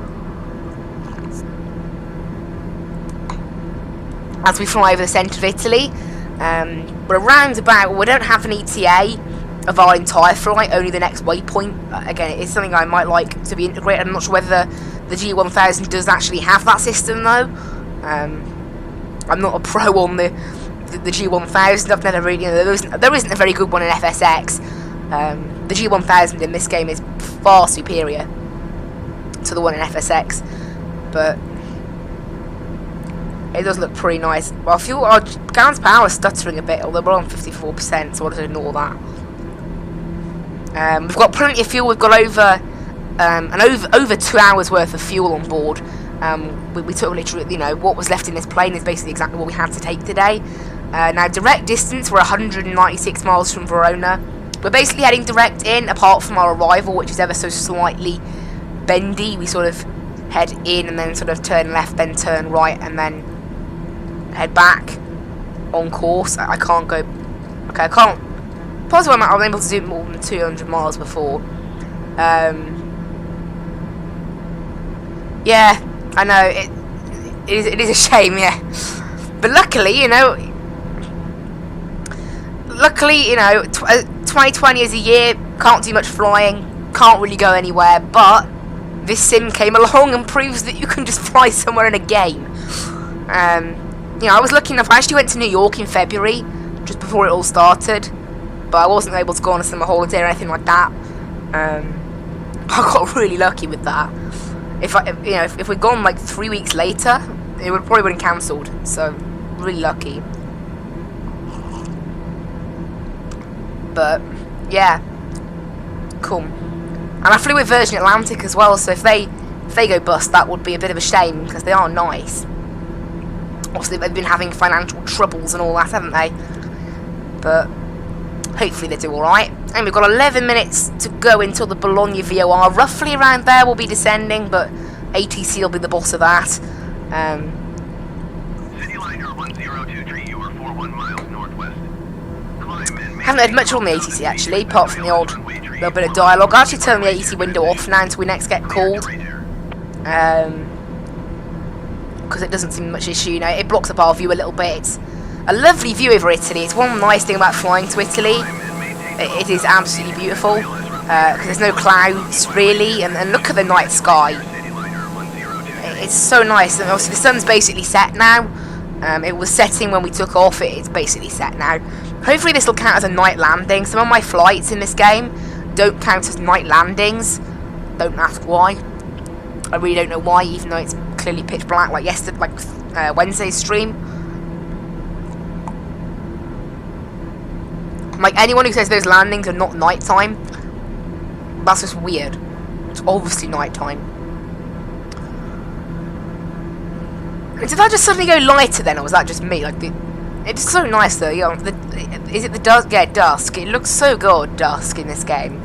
As we fly over the centre of Italy, we're around about, we don't have an ETA of our entire flight, only the next waypoint. Again, it's something I might like to be integrated. I'm not sure whether the G1000 does actually have that system though. I'm not a pro on the G1000. I've never really, you know, there isn't a very good one in FSX. The G1000 in this game is far superior to the one in FSX, but it does look pretty nice. Well, fuel, our gallons per hour is stuttering a bit, although we're on 54%, so I'll just ignore that. We've got plenty of fuel. We've got over 2 hours worth of fuel on board. We took literally, you know, what was left in this plane is basically exactly what we had to take today. Now, direct distance, we're 196 miles from Verona. We're basically heading direct in, apart from our arrival, which is ever so slightly bendy. We sort of head in and then sort of turn left, then turn right, and then head back on course. I can't go. Okay, I can't. Possibly I was able to do more than 200 miles before. Yeah, I know it is a shame, yeah. But luckily, you know, 2020 is a year. Can't do much flying. Can't really go anywhere. But this sim came along and proves that you can just fly somewhere in a game. You know, I was lucky enough. I actually went to New York in February, just before it all started. But I wasn't able to go on a summer holiday or anything like that. I got really lucky with that. If we'd gone like 3 weeks later, it would probably been cancelled. So really lucky. But yeah, cool. And I flew with Virgin Atlantic as well. So if they go bust, that would be a bit of a shame because they are nice. Obviously, they've been having financial troubles and all that, haven't they? But hopefully they do alright. And we've got 11 minutes to go until the Bologna VOR. Roughly around there we'll be descending, but ATC will be the boss of that. Cityliner 1023, you are 41 miles northwest. Haven't heard much on the ATC actually, apart from the odd little bit of dialogue. I'll actually turn the ATC window off now until we next get called. Because it doesn't seem much issue, you know, it blocks up our view a little bit. It's a lovely view over Italy. It's one nice thing about flying to Italy. It is absolutely beautiful because there's no clouds really, and look at the night sky. It's so nice. And obviously the sun's basically set now. It was setting when we took off. It's basically set now. Hopefully this will count as a night landing. Some of my flights in this game don't count as night landings. Don't ask why. I really don't know why, even though it's clearly pitch black like yesterday, like Wednesday's stream. Like, anyone who says those landings are not nighttime, that's just weird. It's obviously nighttime. Did that just suddenly go lighter then, or was that just me? Like, it's so nice though. You know, is it the dusk? Yeah, dusk. It looks so good, dusk in this game.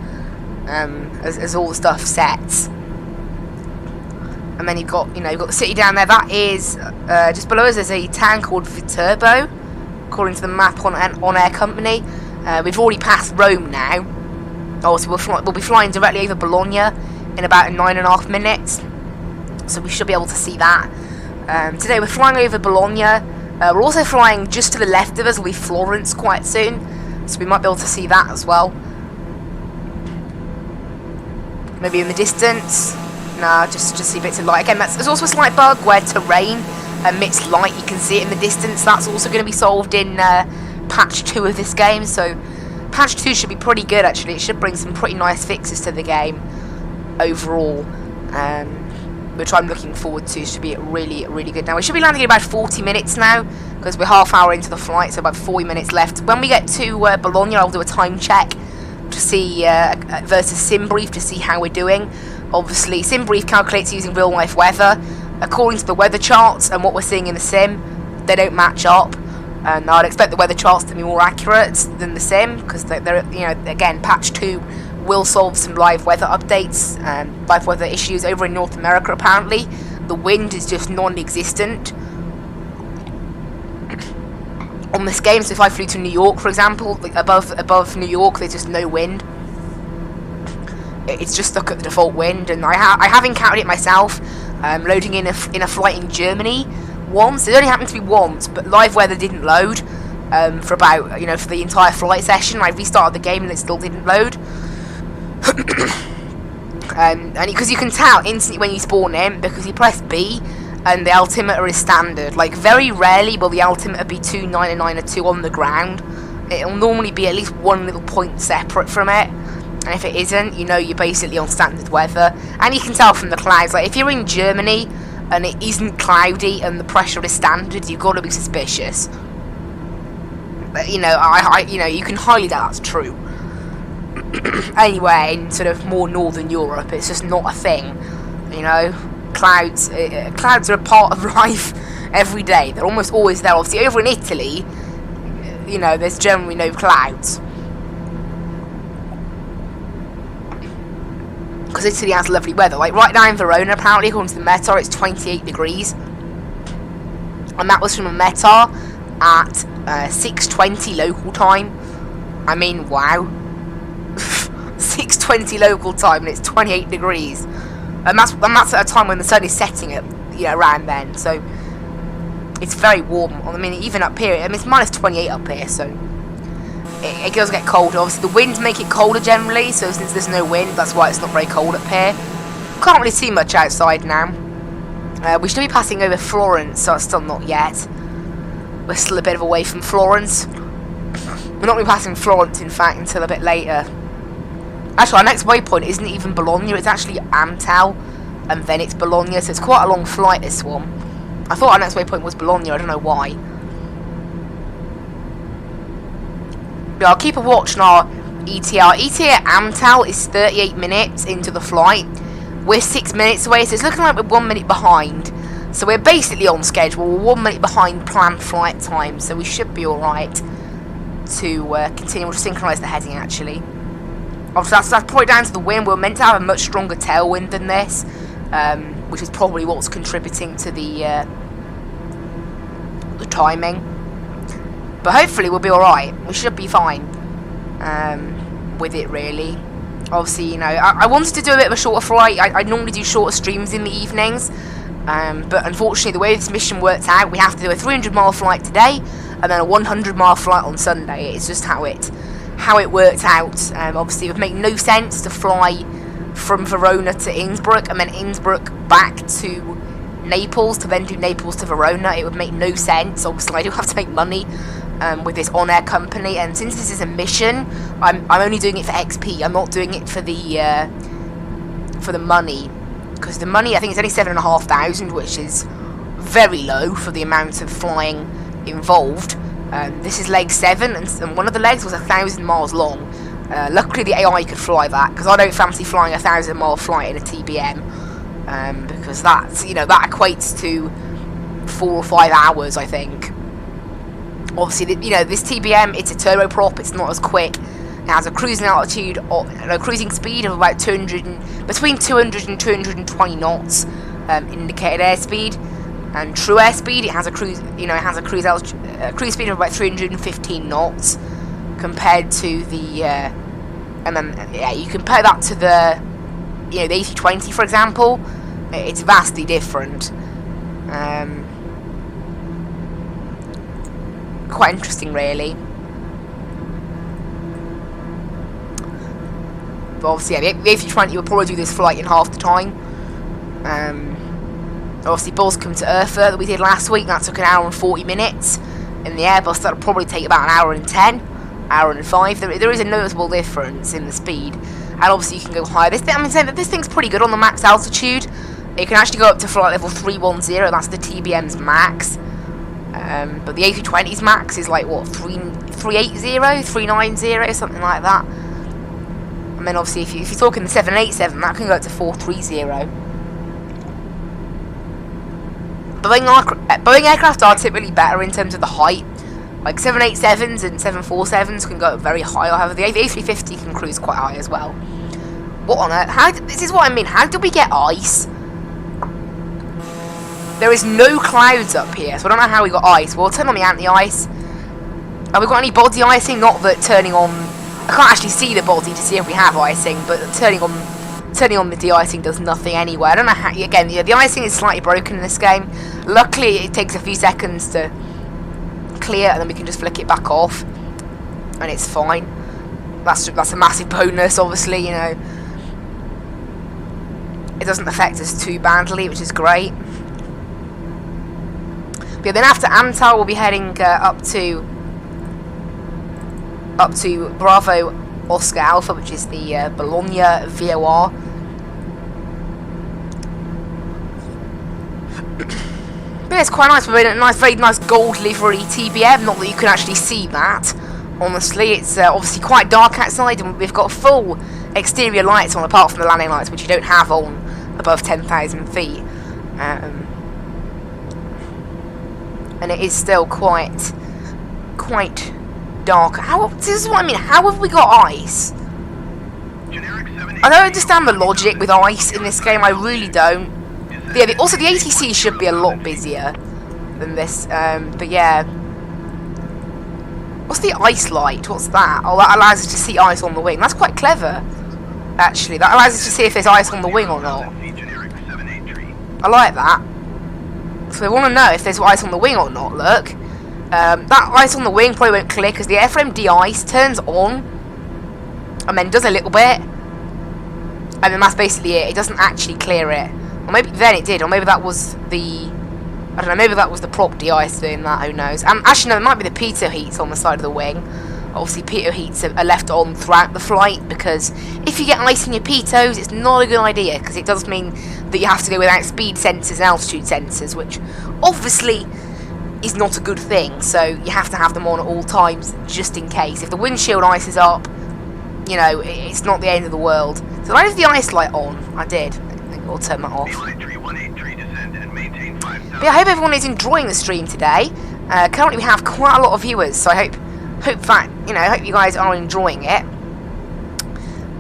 As all the stuff sets. And then you've got the city down there. That is just below us. There's a town called Viterbo, according to the map on OnAir company. We've already passed Rome now. Also, we'll be flying directly over Bologna in about 9.5 minutes, so we should be able to see that. Today we're flying over Bologna. We're also flying just to the left of us. Will be Florence quite soon, so we might be able to see that as well. Maybe in the distance. Nah, just see bits of light. Again, there's also a slight bug where terrain emits light. You can see it in the distance. That's also going to be solved in patch 2 of this game. So patch 2 should be pretty good, actually. It should bring some pretty nice fixes to the game overall, which I'm looking forward to. It should be really, really good. Now, we should be landing in about 40 minutes now, because we're half hour into the flight, so about 40 minutes left. When we get to Bologna, I'll do a time check to see versus sim brief to see how we're doing. Obviously, sim brief calculates using real life weather. According to the weather charts and what we're seeing in the sim, they don't match up. And I'd expect the weather charts to be more accurate than the sim, because they're again, patch 2 will solve some live weather updates, live weather issues over in North America. Apparently, the wind is just non-existent on this game. So if I flew to New York, for example, like above New York, there's just no wind. It's just stuck at the default wind, and I have encountered it myself, loading in a flight in Germany once. It only happened to be once, but live weather didn't load for about for the entire flight session. I restarted the game and it still didn't load. And because you can tell instantly when you spawn in, because you press B and the altimeter is standard. Like, very rarely will the altimeter be 2, 9 and 9 or 2 on the ground. It'll normally be at least one little point separate from it. And if it isn't, you're basically on standard weather. And you can tell from the clouds. Like, if you're in Germany and it isn't cloudy and the pressure is standard, you've got to be suspicious. But, you can highly doubt that's true. Anyway, in sort of more northern Europe, it's just not a thing. Clouds are a part of life every day. They're almost always there. Obviously, over in Italy, there's generally no clouds, because Italy has lovely weather. Like right now in Verona, apparently, according to the METAR, it's 28 degrees. And that was from a METAR at 6:20 local time. I mean, wow. 6:20 local time and it's 28 degrees. And that's at a time when the sun is setting at, around then. So it's very warm. I mean, even up here, it's minus 28 up here, so it does get colder. Obviously, the winds make it colder generally, so since there's no wind, that's why it's not very cold up here. Can't really see much outside now. We should be passing over Florence, so it's still not yet. We're still a bit of away from Florence. We're not going to be passing Florence, in fact, until a bit later. Actually, our next waypoint isn't even Bologna, it's actually Amtal, and then it's Bologna, so it's quite a long flight, this one. I thought our next waypoint was Bologna, I don't know why. But I'll keep a watch on our ETA. ETA Amtal is 38 minutes into the flight. We're 6 minutes away, so it's looking like we're 1 minute behind. So we're basically on schedule. We're 1 minute behind planned flight time, so we should be alright to continue. We'll just synchronise the heading, actually. Obviously, that's probably down to the wind. We're meant to have a much stronger tailwind than this, which is probably what's contributing to the timing. But hopefully we'll be alright. We should be fine with it, really. Obviously, I wanted to do a bit of a shorter flight. I normally do shorter streams in the evenings. But unfortunately, the way this mission worked out, we have to do a 300-mile flight today, and then a 100-mile flight on Sunday. It's just how it worked out. Obviously, it would make no sense to fly from Verona to Innsbruck, and then Innsbruck back to Naples, to then do Naples to Verona. It would make no sense. Obviously, I do have to make money with this OnAir company, and since this is a mission, I'm only doing it for XP. I'm not doing it for the money, because the money, I think it's only 7,500, which is very low for the amount of flying involved. This is leg 7, and one of the legs was 1,000 miles long. Luckily the AI could fly that, because I don't fancy flying a 1,000-mile flight in a TBM, because that's, that equates to 4 or 5 hours, I think. Obviously, this TBM, it's a turboprop, it's not as quick. It has a cruising altitude, a cruising speed of about between 200 and 220 knots. indicated airspeed. And true airspeed, it has a cruise, cruise speed of about 315 knots, compared to the, and then yeah, you compare that to the, the A320, for example. It's vastly different. Quite interesting, really. But obviously, yeah, the A320 will probably do this flight in half the time. Obviously, Boscombe to Urfa that we did last week, that took 1 hour and 40 minutes. In the Airbus, that'll probably take about 1 hour and 10, 1 hour and 5. There is a noticeable difference in the speed. And obviously, you can go higher. This thing's pretty good on the max altitude. It can actually go up to flight level 310, that's the TBM's max. But the A320's max is like, what, 380, 390, something like that. And then obviously, if you're talking the 787, that can go up to 430. Boeing aircraft are typically better in terms of the height. Like 787s and 747s can go up very high. However, the A350 can cruise quite high as well. What on earth? This is what I mean. How did we get ice? There is no clouds up here, so I don't know how we got ice. We'll turn on the anti-ice. Have we got any body icing? Not that turning on... I can't actually see the body to see if we have icing, but turning on the de-icing does nothing anyway. I don't know how... Again, the icing is slightly broken in this game. Luckily, it takes a few seconds to clear, and then we can just flick it back off, and it's fine. That's a massive bonus, obviously, It doesn't affect us too badly, which is great. But yeah, then after Antal, we'll be heading up to Bravo Oscar Alpha, which is the Bologna VOR. But yeah, it's quite nice. We're in a very nice gold livery TBM. Not that you can actually see that. Honestly, it's obviously quite dark outside, and we've got full exterior lights on, apart from the landing lights, which you don't have on above 10,000 feet. And it is still quite dark. This is what I mean. How have we got ice? I don't understand the logic with ice in this game. I really don't. Yeah, also the ATC should be a lot busier than this. But yeah. What's the ice light? What's that? Oh, that allows us to see ice on the wing. That's quite clever, actually. That allows us to see if there's ice on the wing or not. I like that. So we want to know if there's ice on the wing or not. Look. That ice on the wing probably won't clear because the airframe de-ice turns on and then does a little bit, and then that's basically it. It doesn't actually clear it. Or maybe then it did, or maybe that was the... I don't know, maybe that was the prop de-ice doing that, who knows. Actually, no, it might be the pitot heats on the side of the wing. Obviously, pitot heats are left on throughout the flight, because if you get ice in your pitos, it's not a good idea, because it does mean that you have to go without speed sensors and altitude sensors, which obviously is not a good thing, so you have to have them on at all times, just in case. If the windshield ice is up, it's not the end of the world. So I have the ice light on. I did. I think I'll turn that off. But yeah, I hope everyone is enjoying the stream today. Currently we have quite a lot of viewers, so I hope you guys are enjoying it.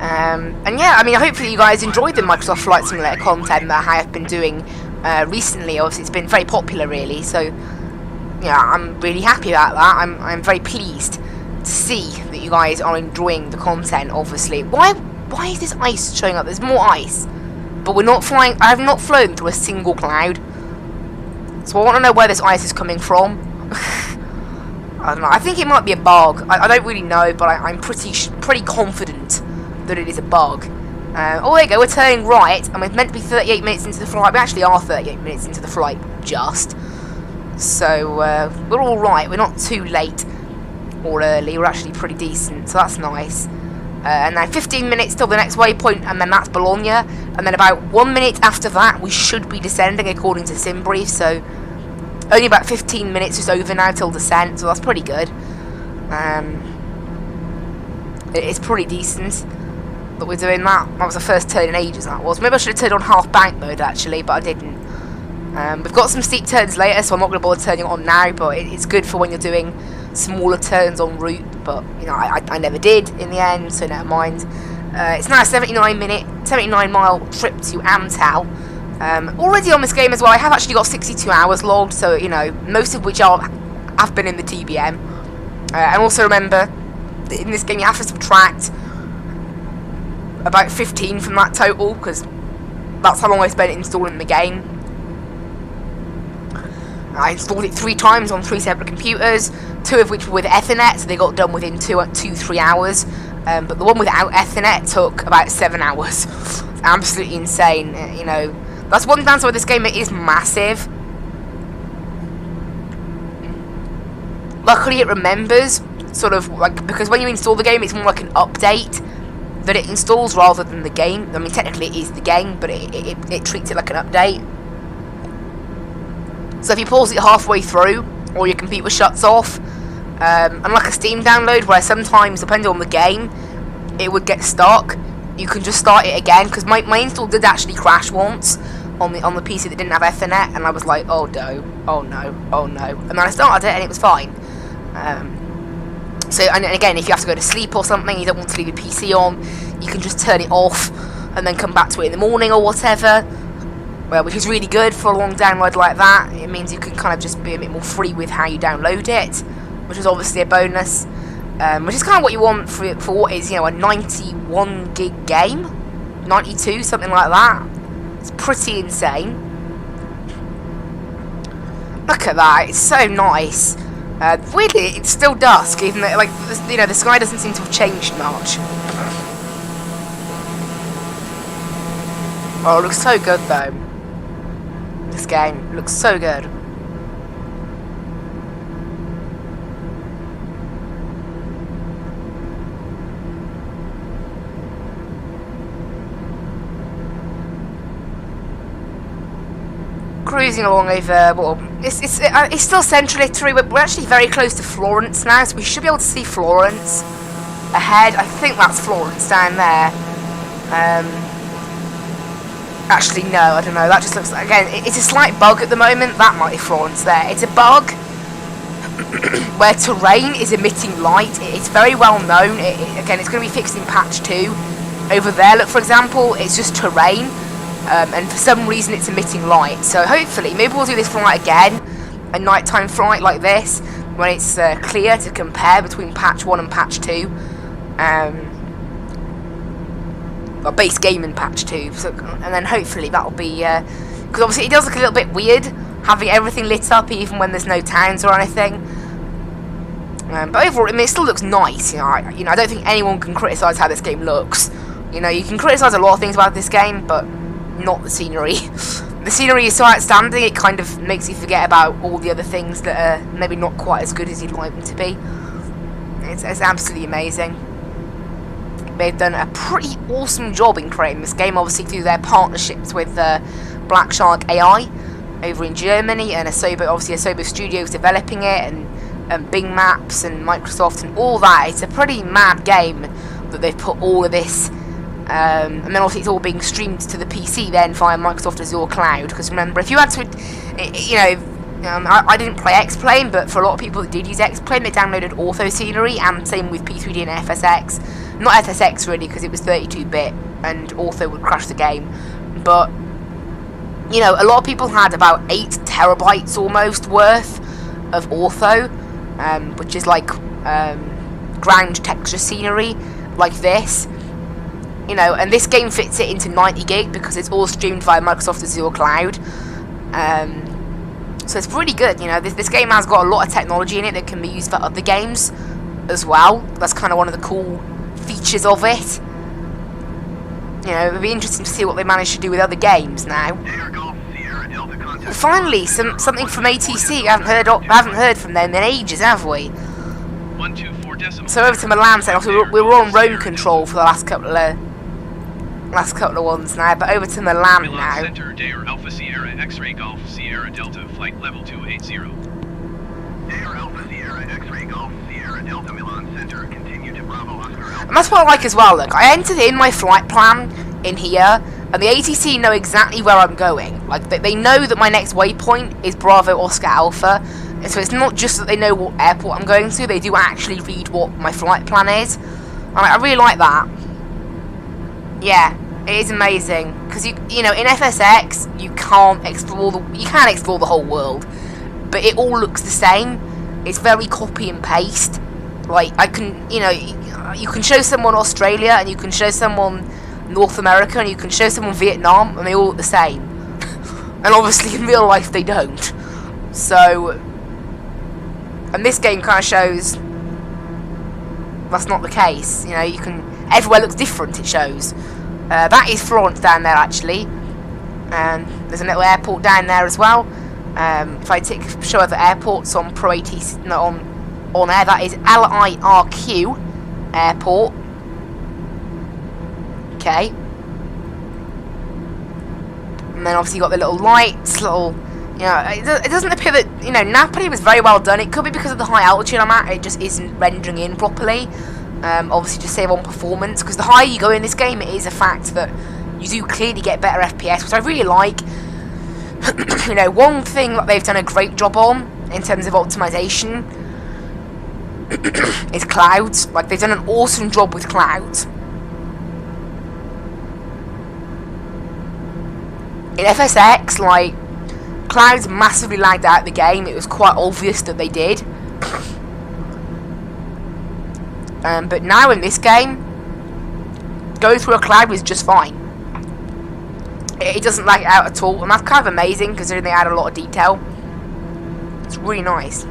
And yeah, I mean, hopefully you guys enjoyed the Microsoft Flight Simulator content that I have been doing recently. Obviously, it's been very popular, really. So yeah, I'm really happy about that. I'm very pleased to see that you guys are enjoying the content. Obviously, why is this ice showing up? There's more ice, but we're not flying. I have not flown through a single cloud, so I want to know where this ice is coming from. I don't know. I think it might be a bug. I don't really know, but I'm pretty confident that it is a bug. Oh, there you go. We're turning right, and we're meant to be 38 minutes into the flight. We actually are 38 minutes into the flight, just. So we're all right. We're not too late or early. We're actually pretty decent, so that's nice. And then 15 minutes till the next waypoint, and then that's Bologna. And then about 1 minute after that, we should be descending according to SimBrief. So only about 15 minutes just over now till descent, so that's pretty good. It's pretty decent that we're doing that. That was the first turn in ages, that was. Maybe I should have turned on half bank mode, actually, but I didn't. We've got some steep turns later, so I'm not going to bother turning it on now, but it's good for when you're doing smaller turns en route, but, I never did in the end, so never mind. It's now a 79 mile trip to Antal, Already on this game as well, I have actually got 62 hours logged, so, you know, most of which have been in the TBM. And also remember, in this game you have to subtract about 15 from that total, because that's how long I spent installing the game. I installed it 3 times on 3 separate computers, 2 of which were with Ethernet, so they got done within 2-3 hours. But the one without Ethernet took about 7 hours. It's absolutely insane, you know. That's one downside with this game, it is massive. Luckily it remembers, sort of, like, because when you install the game, it's more like an update that it installs rather than the game. I mean, technically it is the game, but it treats it like an update. So if you pause it halfway through, or your computer shuts off, unlike a Steam download, where sometimes, depending on the game, it would get stuck, you can just start it again, because my install did actually crash once on the PC that didn't have Ethernet, and I was like, oh no, oh no, oh no, and then I started it and it was fine. So, and again, if you have to go to sleep or something, you don't want to leave your PC on, you can just turn it off and then come back to it in the morning or whatever, well, which is really good for a long download like that. It means you can kind of just be a bit more free with how you download it, which is obviously a bonus, which is kind of what you want for what is, you know, a 91 gig game, 92, something like that. It's pretty insane. Look at that, it's so nice. Weirdly, it's still dusk, even though, like, you know, the sky doesn't seem to have changed much. Oh, it looks so good, though. This game looks so good. Cruising along over, well, it's still Central Italy, but we're actually very close to Florence now, so we should be able to see Florence ahead. I think that's Florence down there. Actually, no, I don't know. That just looks like, again, it's a slight bug at the moment. That might be Florence there. It's a bug where terrain is emitting light. It's very well known. Again, it's going to be fixed in patch 2. Over there, look, for example, it's just terrain. And for some reason it's emitting light, so hopefully maybe we'll do this flight again, a nighttime flight like this, when it's clear to compare between patch 1 and patch 2, well, base game in patch 2, so, and then hopefully that'll be, because obviously it does look a little bit weird having everything lit up even when there's no towns or anything, but overall, I mean, it still looks nice. You know, I don't think anyone can criticise how this game looks. You know, you can criticise a lot of things about this game, but not the scenery. The scenery is so outstanding, it kind of makes you forget about all the other things that are maybe not quite as good as you'd like them to be. It's absolutely amazing. They've done a pretty awesome job in creating this game, obviously through their partnerships with Black Shark AI over in Germany, and Asobo Studios developing it, and Bing Maps and Microsoft and all that. It's a pretty mad game that they've put all of this. And then obviously it's all being streamed to the PC then via Microsoft Azure Cloud, because remember, if you had to, you know, I didn't play X-Plane, but for a lot of people that did use X-Plane, they downloaded Ortho Scenery, and same with P3D and FSX. Not FSX really, because it was 32-bit, and Ortho would crash the game, but, you know, a lot of people had about 8 terabytes almost worth of Ortho, which is like ground texture scenery, like this. You know, and this game fits it into 90 gig because it's all streamed via Microsoft Azure Cloud. So it's pretty good. You know, this game has got a lot of technology in it that can be used for other games as well. That's kind of one of the cool features of it. You know, it'll be interesting to see what they manage to do with other games now. Finally, something from ATC. I haven't heard from them in ages, have we? 124 decimal. So over to Milan. So we were on roam control for the last couple of ones now, but over to Milan now. Center, Dair Alpha Sierra X-Ray Golf Sierra Delta Flight Level 280. Dair Alpha Sierra X-Ray Golf Sierra Delta Milan Center, continue to Bravo Oscar Alpha. And that's what I like as well. Look, I entered in my flight plan in here, and the ATC know exactly where I'm going. Like, they know that my next waypoint is Bravo Oscar Alpha, and so it's not just that they know what airport I'm going to, they do actually read what my flight plan is. And I really like that. Yeah, It is amazing because you know in FSX you can explore the whole world, but it all looks the same. It's very copy and paste. Like I can, you know, you can show someone Australia and you can show someone North America and you can show someone Vietnam and they all look the same. And obviously in real life they don't. So, and this game kind of shows that's not the case. You know, you can everywhere looks different. It shows. That is Florence down there actually. There's a little airport down there as well. If I show other airports on Pro 80, no, on air, that is LIRQ airport. Okay. And then obviously you got the little lights, you know, it doesn't appear that, you know, Napoli was very well done. It could be because of the high altitude I'm at, it just isn't rendering in properly. Obviously just save on performance, because the higher you go in this game, it is a fact that you do clearly get better FPS, which I really like. You know, one thing that they've done a great job on, in terms of optimization, is clouds. Like, they've done an awesome job with clouds. In FSX, like, clouds massively lagged out the game. It was quite obvious that they did. But now in this game, going through a cloud is just fine. It doesn't lag it out at all, and that's kind of amazing considering they add a lot of detail. It's really nice.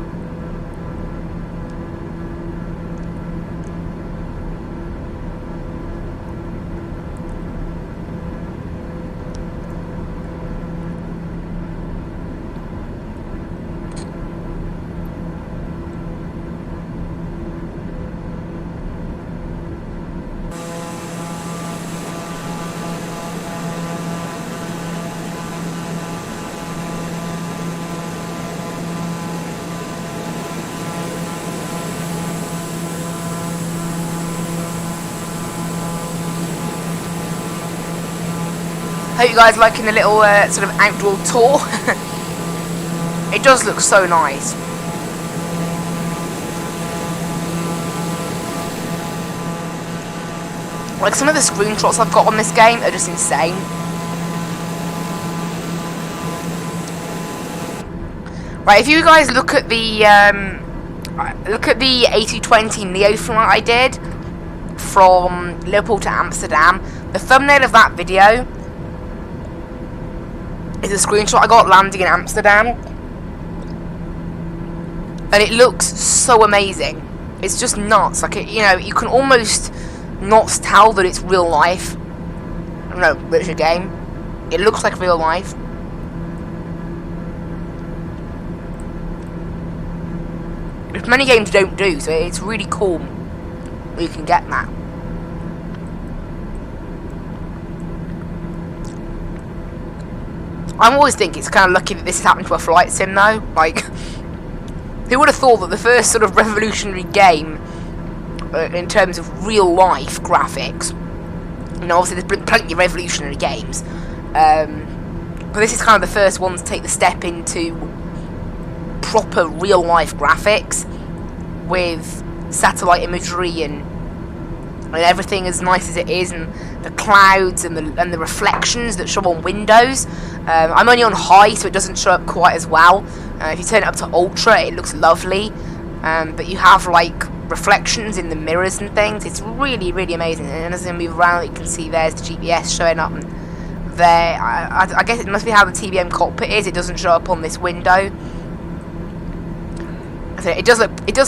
Hope you guys are liking the little sort of outdoor tour. It does look so nice. Like, some of the screenshots I've got on this game are just insane. Right, if you guys look at the A220 Neo flight I did from Liverpool to Amsterdam, the thumbnail of that video is a screenshot I got landing in Amsterdam, and it looks so amazing. It's just nuts. Like, you know, you can almost not tell that it's real life. No, it's a game. It looks like real life. Which many games don't do, so it's really cool that you can get that. I always think it's kind of lucky that this has happened to a flight sim though. Like, who would have thought that the first sort of revolutionary game in terms of real life graphics, you know, obviously there's plenty of revolutionary games, but this is kind of the first one to take the step into proper real life graphics with satellite imagery and everything as nice as it is, and the clouds and the reflections that show on windows. I'm only on high, so it doesn't show up quite as well. If you turn it up to ultra, it looks lovely, but you have like reflections in the mirrors and things. It's really, really amazing. And as I move around, you can see there's the GPS showing up, and there, I guess it must be how the TBM cockpit is. It doesn't show up on this window. So it does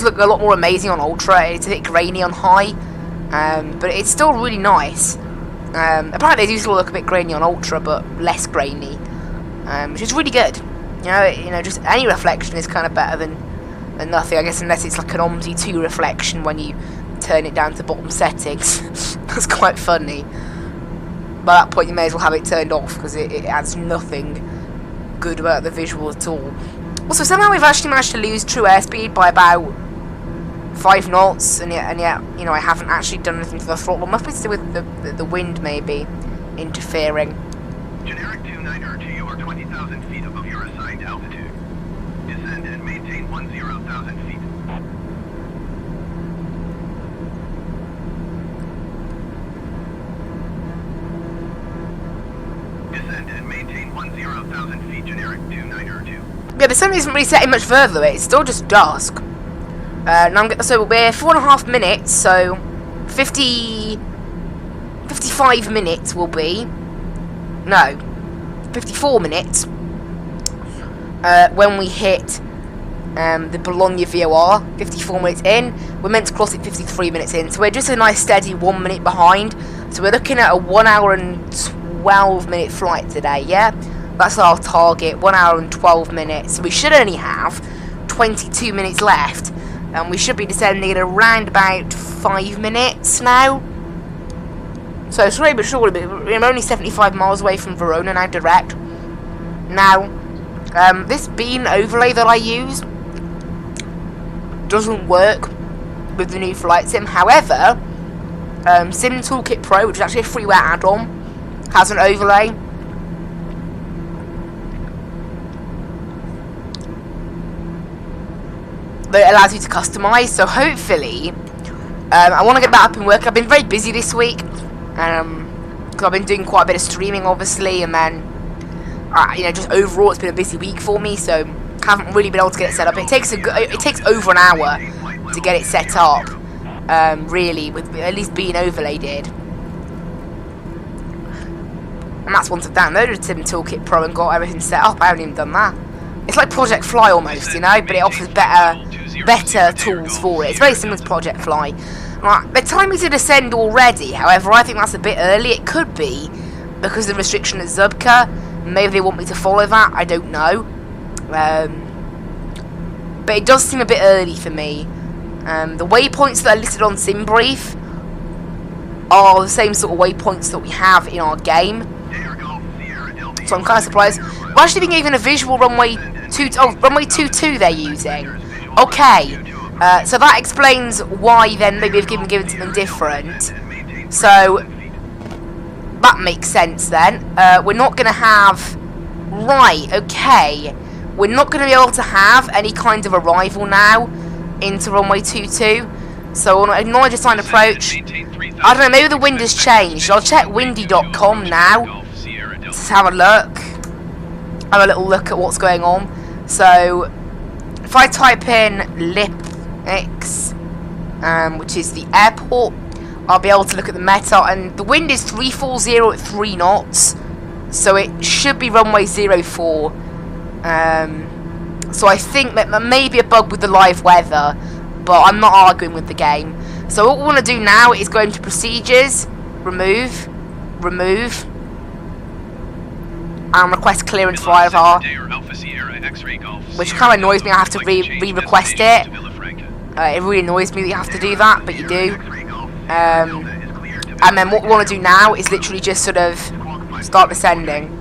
look a lot more amazing on ultra. It's a bit grainy on high. But it's still really nice. Apparently they do still look a bit grainy on ultra, but less grainy, which is really good. You know, just any reflection is kind of better than nothing, I guess, unless it's like an OMSI 2 reflection when you turn it down to bottom settings. That's quite funny. By that point, you may as well have it turned off because it adds nothing good about the visual at all. Also, somehow we've actually managed to lose true airspeed by about 5 knots, and yet, you know, I haven't actually done anything to the throttle. It must be to do with the wind, maybe, interfering. Generic 29er to you are 20,000 feet above your assigned altitude. Descend and maintain 10,000 feet. 0,000 feet, generic 2902. Yeah, the sun isn't really setting much further away. It's still just dusk. So we're 4.5 minutes, so 55 minutes will be, no, 54 minutes, when we hit the Bologna VOR. 54 minutes in, we're meant to cross it 53 minutes in, so we're just a nice steady 1 minute behind. So we're looking at a 1 hour and 12 minute flight today, yeah? That's our target, 1 hour and 12 minutes. So we should only have 22 minutes left, and we should be descending at around about 5 minutes now. So slowly but surely, we're only 75 miles away from Verona now, direct. Now, this beam overlay that I use doesn't work with the new flight sim. However, Sim Toolkit Pro, which is actually a freeware add-on, has an overlay that allows you to customize. So hopefully, I want to get that up and work. I've been very busy this week, because I've been doing quite a bit of streaming, obviously, and then just overall it's been a busy week for me. So haven't really been able to get it set up. It takes over an hour to get it set up, really, with at least being overlaid. And that's once I've downloaded Sim Toolkit Pro and got everything set up. I haven't even done that. It's like Project Fly almost, you know, but it offers better tools for it. It's very similar to Project Fly. Right, they're telling me to descend already. However, I think that's a bit early. It could be because of the restriction at Zubka. Maybe they want me to follow that. I don't know. But it does seem a bit early for me. The waypoints that are listed on SimBrief are the same sort of waypoints that we have in our game. So I'm kind of surprised. We're actually being given a visual runway 22 they're using. Okay, so that explains why then maybe they've given something different. So that makes sense then. We're not going to have... Right, okay. We're not going to be able to have any kind of arrival now into runway 22. So we'll acknowledge a sign approach. I don't know, maybe the wind has changed. I'll check windy.com now. Let's have a look. Have a little look at what's going on. So if I type in Lipix, which is the airport, I'll be able to look at the meta, and the wind is 340 at 3 knots, so it should be runway 04. So I think that may be a bug with the live weather, but I'm not arguing with the game. So what we want to do now is go into procedures, remove, and request clearance for IFR, which kind of annoys me. I have to re-request it. It really annoys me that you have to do that, but you do. And then what we want to do now is literally just sort of start descending.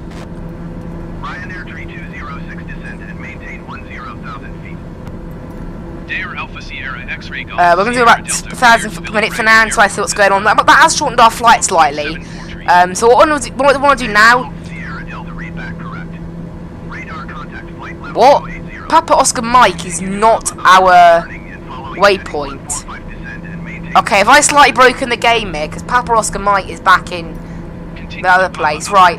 We're going to do about 1,000 per minute for now until I see what's going on. But that has shortened our flight slightly. So what I want to do now... What? Papa Oscar Mike is not our waypoint. Okay, have I slightly broken the game here? Because Papa Oscar Mike is back in the other place. Right.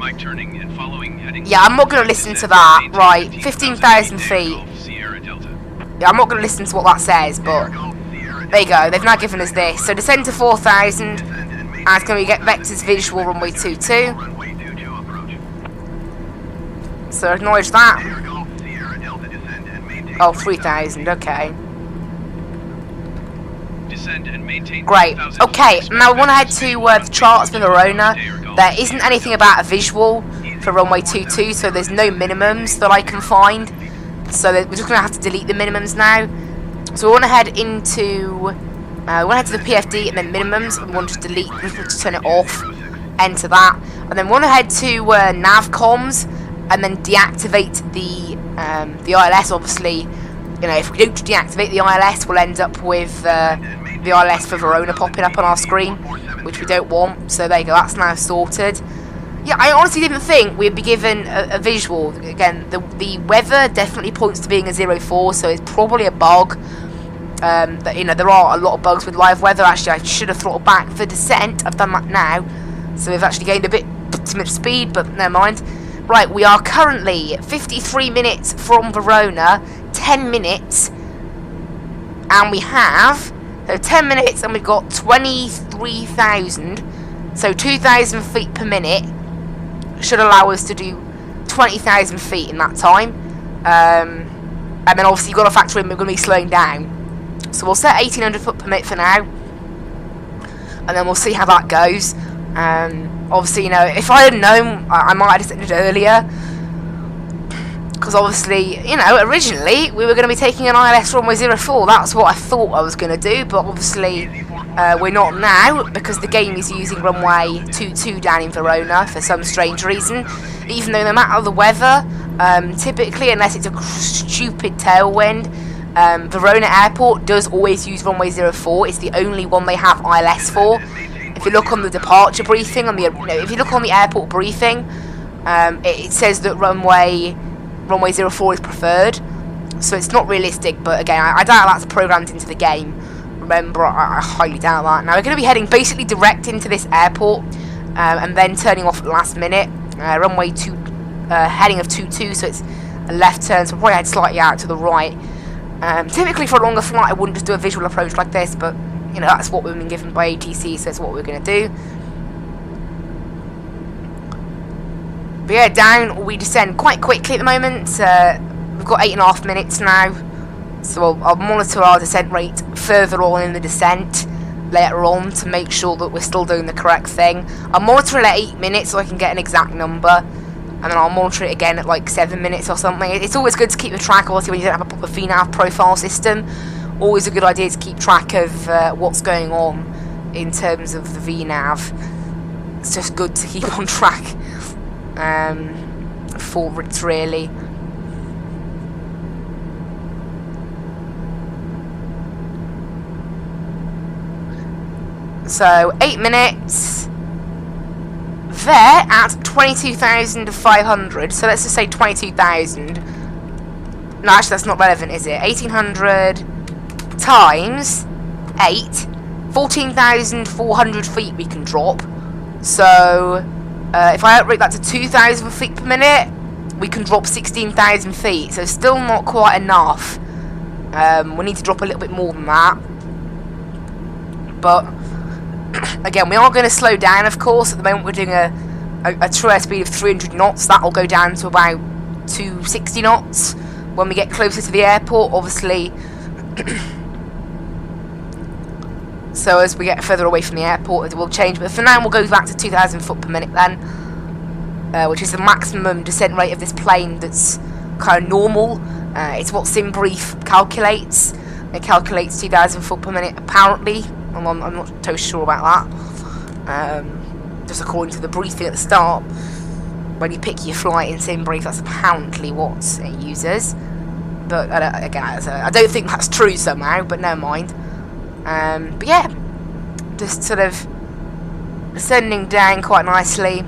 Yeah, I'm not going to listen to that. Right, 15,000 feet. Yeah, I'm not going to listen to what that says, but there you go. They've now given us this. So descend to 4,000, and it's going to get Vector's visual runway 22. So acknowledge that. Oh, 3,000. Okay. Great. Okay, now we want to head to the charts for Verona. There isn't anything about a visual for runway 22, so there's no minimums that I can find. So we're just going to have to delete the minimums now. So we want to head into... we want to head to the PFD and then minimums. We want to delete, we want to turn it off. Enter that. And then we want to head to navcoms and then deactivate the ILS. Obviously, you know, if we don't deactivate the ILS, we'll end up with the ILS for Verona popping up on our screen, which we don't want. So there you go, that's now sorted. Yeah, I honestly didn't think we'd be given a visual. Again, the weather definitely points to being a 04, so it's probably a bug. That, you know, there are a lot of bugs with live weather. Actually, I should have throttled back for descent. I've done that now, so we've actually gained a bit too much speed, but never mind. Right, we are currently 53 minutes from Verona, 10 minutes, and we have, so 10 minutes and we've got 23,000, so 2,000 feet per minute should allow us to do 20,000 feet in that time. And then obviously you've got to factor in we're going to be slowing down. So we'll set 1,800 foot per minute for now, and then we'll see how that goes. Obviously, you know, if I had known, I might have descended earlier, because obviously, you know, originally we were going to be taking an ILS runway 04. That's what I thought I was going to do, but obviously we're not now, because the game is using runway 22 down in Verona for some strange reason, even though no matter the weather, typically, unless it's a stupid tailwind, Verona Airport does always use runway 04. It's the only one they have ILS for. If you look on the departure briefing, if you look on the airport briefing, it says that runway 04 is preferred. So it's not realistic, but again, I doubt that's programmed into the game. Remember, I highly doubt that. Now we're going to be heading basically direct into this airport, and then turning off at the last minute. Runway 2, heading of 22, so it's a left turn, so we'll probably head slightly out to the right. Typically for a longer flight I wouldn't just do a visual approach like this, but you know, that's what we've been given by ATC, so that's what we're going to do. But yeah, down we descend quite quickly at the moment. We've got 8.5 minutes now, so I'll monitor our descent rate further on in the descent later on to make sure that we're still doing the correct thing. I'll monitor it at 8 minutes so I can get an exact number, and then I'll monitor it again at like 7 minutes or something. It's always good to keep a track, obviously, when you don't have a proper VNAV profile system. Always a good idea to keep track of what's going on in terms of the VNAV. It's just good to keep on track for it, really. So 8 minutes. They're at 22,500. So let's just say 22,000. No, actually that's not relevant, is it? 1,800 times 8, 14,400 feet we can drop. So if I outrate that to 2,000 feet per minute, we can drop 16,000 feet. So still not quite enough. We need to drop a little bit more than that. But again, we are going to slow down, of course. At the moment we're doing a true airspeed of 300 knots. That will go down to about 260 knots when we get closer to the airport, obviously. So as we get further away from the airport, it will change. But for now, we'll go back to 2,000 foot per minute then, which is the maximum descent rate of this plane that's kind of normal. It's what SimBrief calculates. It calculates 2,000 foot per minute, apparently. I'm not totally sure about that. Just according to the briefing at the start, when you pick your flight in SimBrief, that's apparently what it uses. But again, I don't think that's true somehow, but never mind. But yeah, just sort of descending down quite nicely.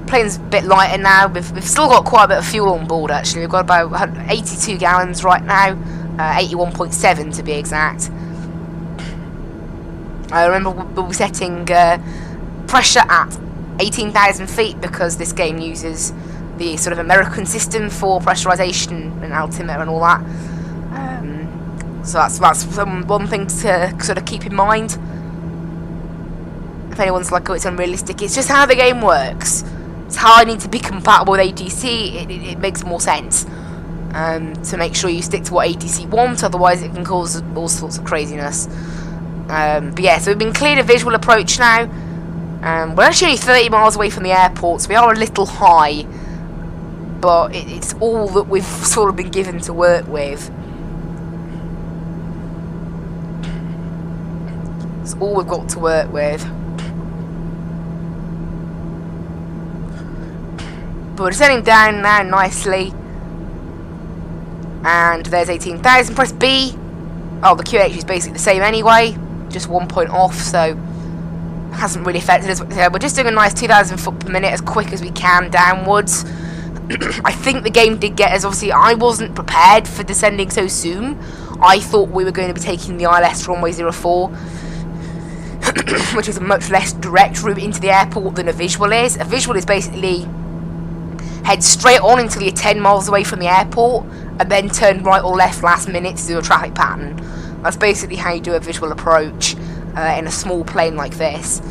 Plane's a bit lighter now. We've still got quite a bit of fuel on board, actually. We've got about 82 gallons right now, 81.7 to be exact. I remember we'll be setting pressure at 18,000 feet because this game uses the sort of American system for pressurization and altimeter and all that. So that's one thing to sort of keep in mind. If anyone's like, oh, it's unrealistic, it's just how the game works. It's how I need to be compatible with ATC. It makes more sense to make sure you stick to what ATC wants, otherwise it can cause all sorts of craziness. But yeah, so we've been cleared a visual approach now. We're actually only 30 miles away from the airport, so we are a little high, but it's all that we've sort of been given to work with. It's all we've got to work with. But we're descending down now nicely. And there's 18,000. Press B. Oh, the QH is basically the same anyway. Just 1 point off, so hasn't really affected us. We're just doing a nice 2,000 foot per minute as quick as we can downwards. I think the game did get us. Obviously, I wasn't prepared for descending so soon. I thought we were going to be taking the ILS runway 04. which is a much less direct route into the airport than a visual is. A visual is basically head straight on until you're 10 miles away from the airport, and then turn right or left last minute to do a traffic pattern. That's basically how you do a visual approach in a small plane like this.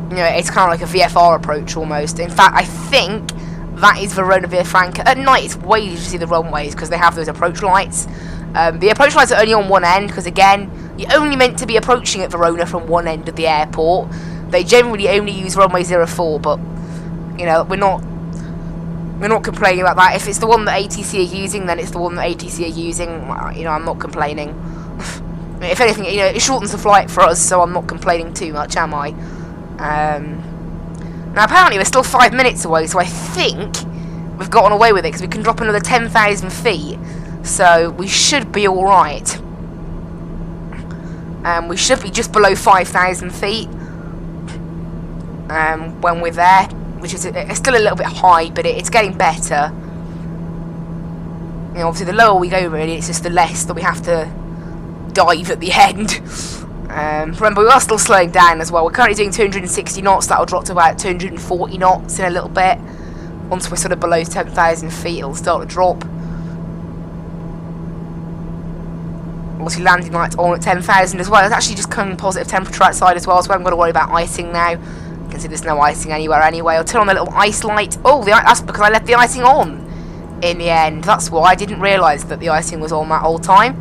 You know, it's kind of like a VFR approach almost. In fact, I think that is Verona Villafranca. At night, it's way easier to see the runways because they have those approach lights. The approach lights are only on one end because, again, you're only meant to be approaching at Verona from one end of the airport. They generally only use runway 04, but, you know, we're not complaining about that. If it's the one that ATC are using, then it's the one that ATC are using. You know, I'm not complaining. If anything, you know, it shortens the flight for us, so I'm not complaining too much, am I? Now, apparently, we're still 5 minutes away, so I think we've gotten away with it, because we can drop another 10,000 feet, so we should be alright. We should be just below 5,000 feet when we're there, which is it's still a little bit high, but it's getting better. You know, obviously, the lower we go, really, it's just the less that we have to dive at the end. Remember, we are still slowing down as well. We're currently doing 260 knots. That'll drop to about 240 knots in a little bit. Once we're sort of below 10,000 feet, it'll start to drop. Obviously, landing lights on at 10,000 as well. It's actually just coming positive temperature outside as well, so I haven't got to worry about icing now. You can see there's no icing anywhere anyway. I'll turn on the little ice light. Oh, that's because I left the icing on in the end. That's why I didn't realise that the icing was on that whole time.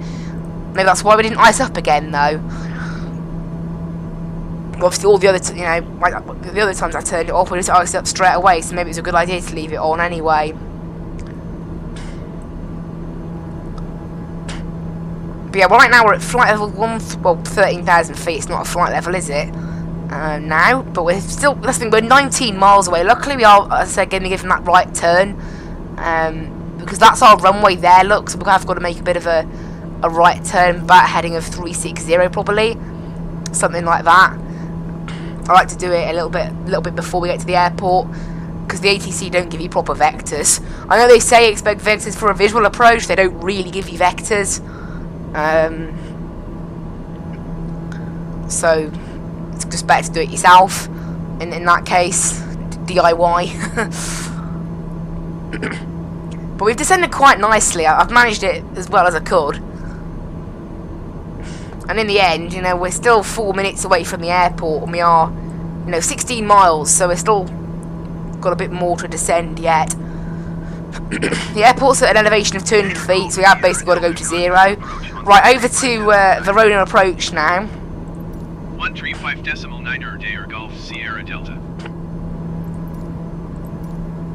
Maybe that's why we didn't ice up again, though. Obviously, all the other, the other times I turned it off, we just iced up straight away. So maybe it's a good idea to leave it on anyway. But yeah, right now we're at flight level 13,000 feet. It's not a flight level, is it? Now, but we're still, we're 19 miles away. Luckily, we are, as I said, going to give them that right turn, because that's our runway there. Look, so we've got to make a bit of a right turn, back heading of 360 probably, something like that. I like to do it a little bit before we get to the airport, because the ATC don't give you proper vectors. I know they say expect vectors for a visual approach. They don't really give you vectors. So it's just better to do it yourself. In that case, DIY. But we've descended quite nicely. I've managed it as well as I could. And in the end, you know, we're still 4 minutes away from the airport, and we are, 16 miles, so we're still got a bit more to descend yet. The airport's at an elevation of 200 feet, so we have basically got to go to 0. Right, over to Verona approach now. 135.9 Dair Golf Sierra Delta.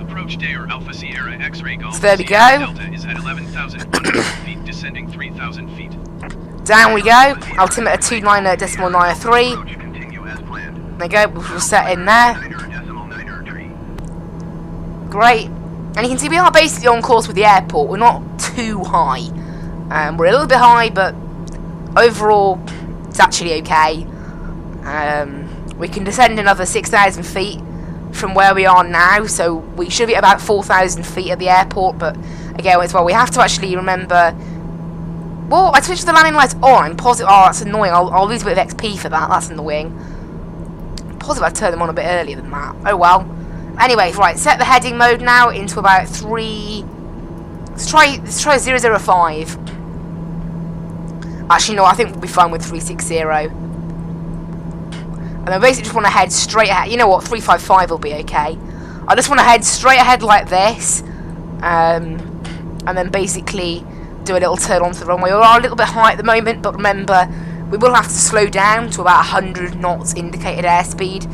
Approach Dair Alpha Sierra X-ray Golf So there we Sierra go. Delta is at 11,100 feet, descending 3,000 feet. Down we go. Altimeter 290.903. Continue as planned. There you go, we'll set in there. Great. And you can see we are basically on course with the airport. We're not too high. We're a little bit high, but overall, it's actually okay. We can descend another 6,000 feet from where we are now, so we should be at about 4,000 feet at the airport, but again, as well, we have to actually remember... Well, I switched the landing lights on. Positive. Oh, that's annoying. I'll lose a bit of XP for that. That's annoying. Positive I turned them on a bit earlier than that. Oh well. Anyway, right. Set the heading mode now into about 3... Let's try 005. Actually, no, I think we'll be fine with 360. And I basically just want to head straight ahead. You know what? 355 will be okay. I just want to head straight ahead like this. And then basically... do a little turn onto the runway. We are a little bit high at the moment, but remember, we will have to slow down to about 100 knots indicated airspeed.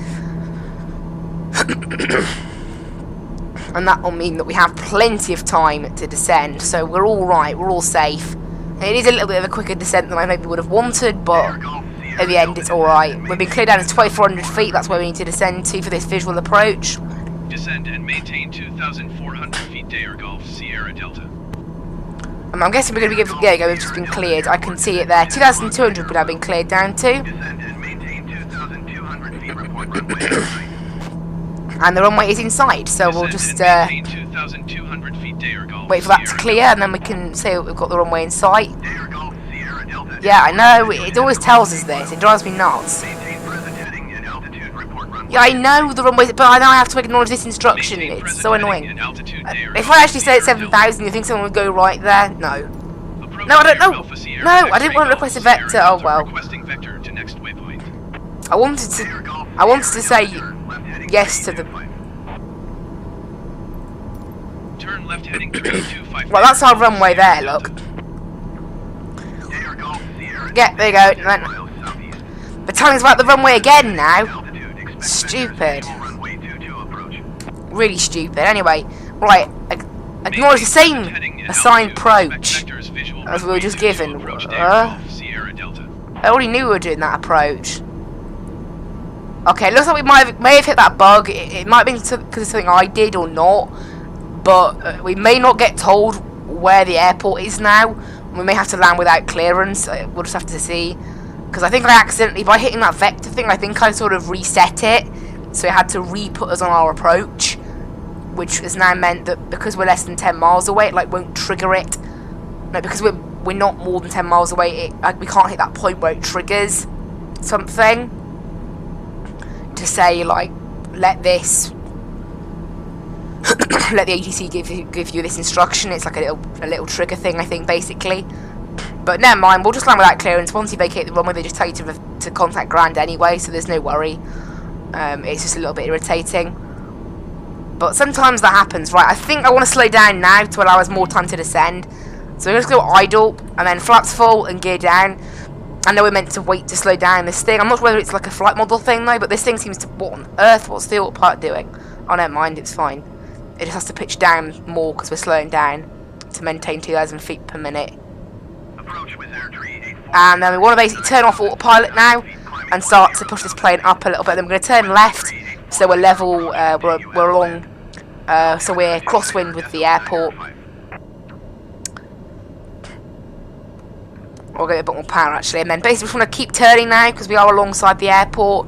And that will mean that we have plenty of time to descend, so we're alright, we're all safe. It is a little bit of a quicker descent than I maybe would have wanted, but at the end it's alright. We've been cleared down to 2,400 feet, that's where we need to descend to for this visual approach. Descend and maintain 2,400 feet Dair Golf Sierra Delta. I'm guessing we're going to be given... There you go, we've just been cleared. I can see it there. 2,200 would have been cleared down to. Descend and maintain 2,200 feet. Report runway. And the runway is inside, so we'll just Descend and maintain 2,200 feet Dair Golf wait for that to Sierra clear, and then we can say we've got the runway in sight. Dair Golf Sierra Delta Yeah, I know. It always tells us this. It drives me nuts. Maintain present heading and altitude. Report runway. Yeah, I know the runway, but I know I have to acknowledge this instruction. Maintain It's present so heading annoying. and altitude. Air If I actually said Sierra 7,000, you think someone would go right there? No. Approach No, I don't know. Alpha Sierra No, I X-ray didn't want to Golf request a Sierra vector. Oh Delta, well. Requesting vector to next waypoint. I wanted to say yes to the. Turn left heading 325. Well, that's our runway there. Look. Yeah, there you go. But tell us about the runway again now. Stupid. Really stupid. Anyway, right. Acknowledge the same assigned approach as we were just given. I already knew we were doing that approach. Okay, looks like we may have hit that bug. It might be because of something I did or not. But we may not get told where the airport is now. We may have to land without clearance. We'll just have to see. Because I think I accidentally, by hitting that vector thing, I think I sort of reset it. So it had to re-put us on our approach. Which has now meant that because we're less than 10 miles away, it like won't trigger it. No, because we're not more than 10 miles away, we can't hit that point where it triggers something. To say, like, let this... let the ATC give you this instruction. It's like a little trigger thing, I think, basically. But never mind, we'll just land without clearance. Once you vacate the runway, they just tell you to contact ground anyway, so there's no worry. It's just a little bit irritating. But sometimes that happens, right? I think I want to slow down now to allow us more time to descend. So we're just going to go idle, and then flaps full and gear down. I know we're meant to wait to slow down this thing. I'm not sure whether it's like a flight model thing though, but this thing seems to... What on earth? What's the autopilot doing? I don't mind, it's fine. It just has to pitch down more because we're slowing down to maintain 2,000 feet per minute. And then we want to basically turn off autopilot now and start to push this plane up a little bit. Then we're going to turn left, so we're level, we're along, so we're crosswind with the airport. We'll get a bit more power actually, and then basically we just want to keep turning now because we are alongside the airport.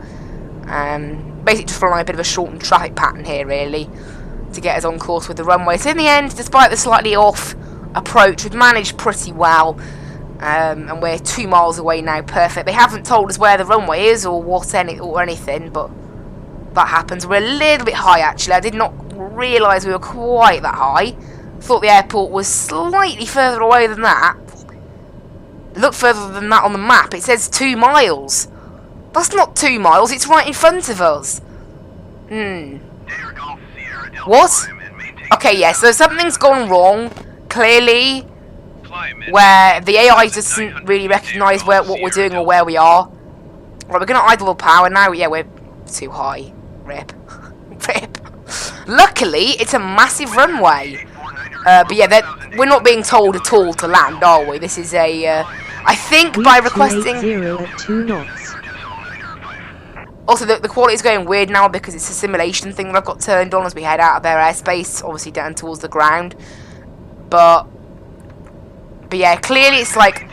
Basically just following a bit of a shortened traffic pattern here really, to get us on course with the runway. So in the end, despite the slightly off approach, we've managed pretty well. And we're 2 miles away now, perfect. They haven't told us where the runway is or anything, but that happens. We're a little bit high actually. I did not realise we were quite that high. Thought the airport was slightly further away than that. Look further than that on the map. It says 2 miles. That's not 2 miles, it's right in front of us. What? Okay, yeah, so something's gone wrong, clearly, where the AI doesn't really recognise what we're doing or where we are. Right, we're going to idle power now. Yeah, we're too high. Rip. Rip. Luckily, it's a massive runway. But yeah, we're not being told at all to land, are we? This is a... I think by requesting... at 2 knots. Also, the quality is going weird now because it's a simulation thing that I've got turned on as we head out of their airspace, obviously down towards the ground. But yeah, clearly it's like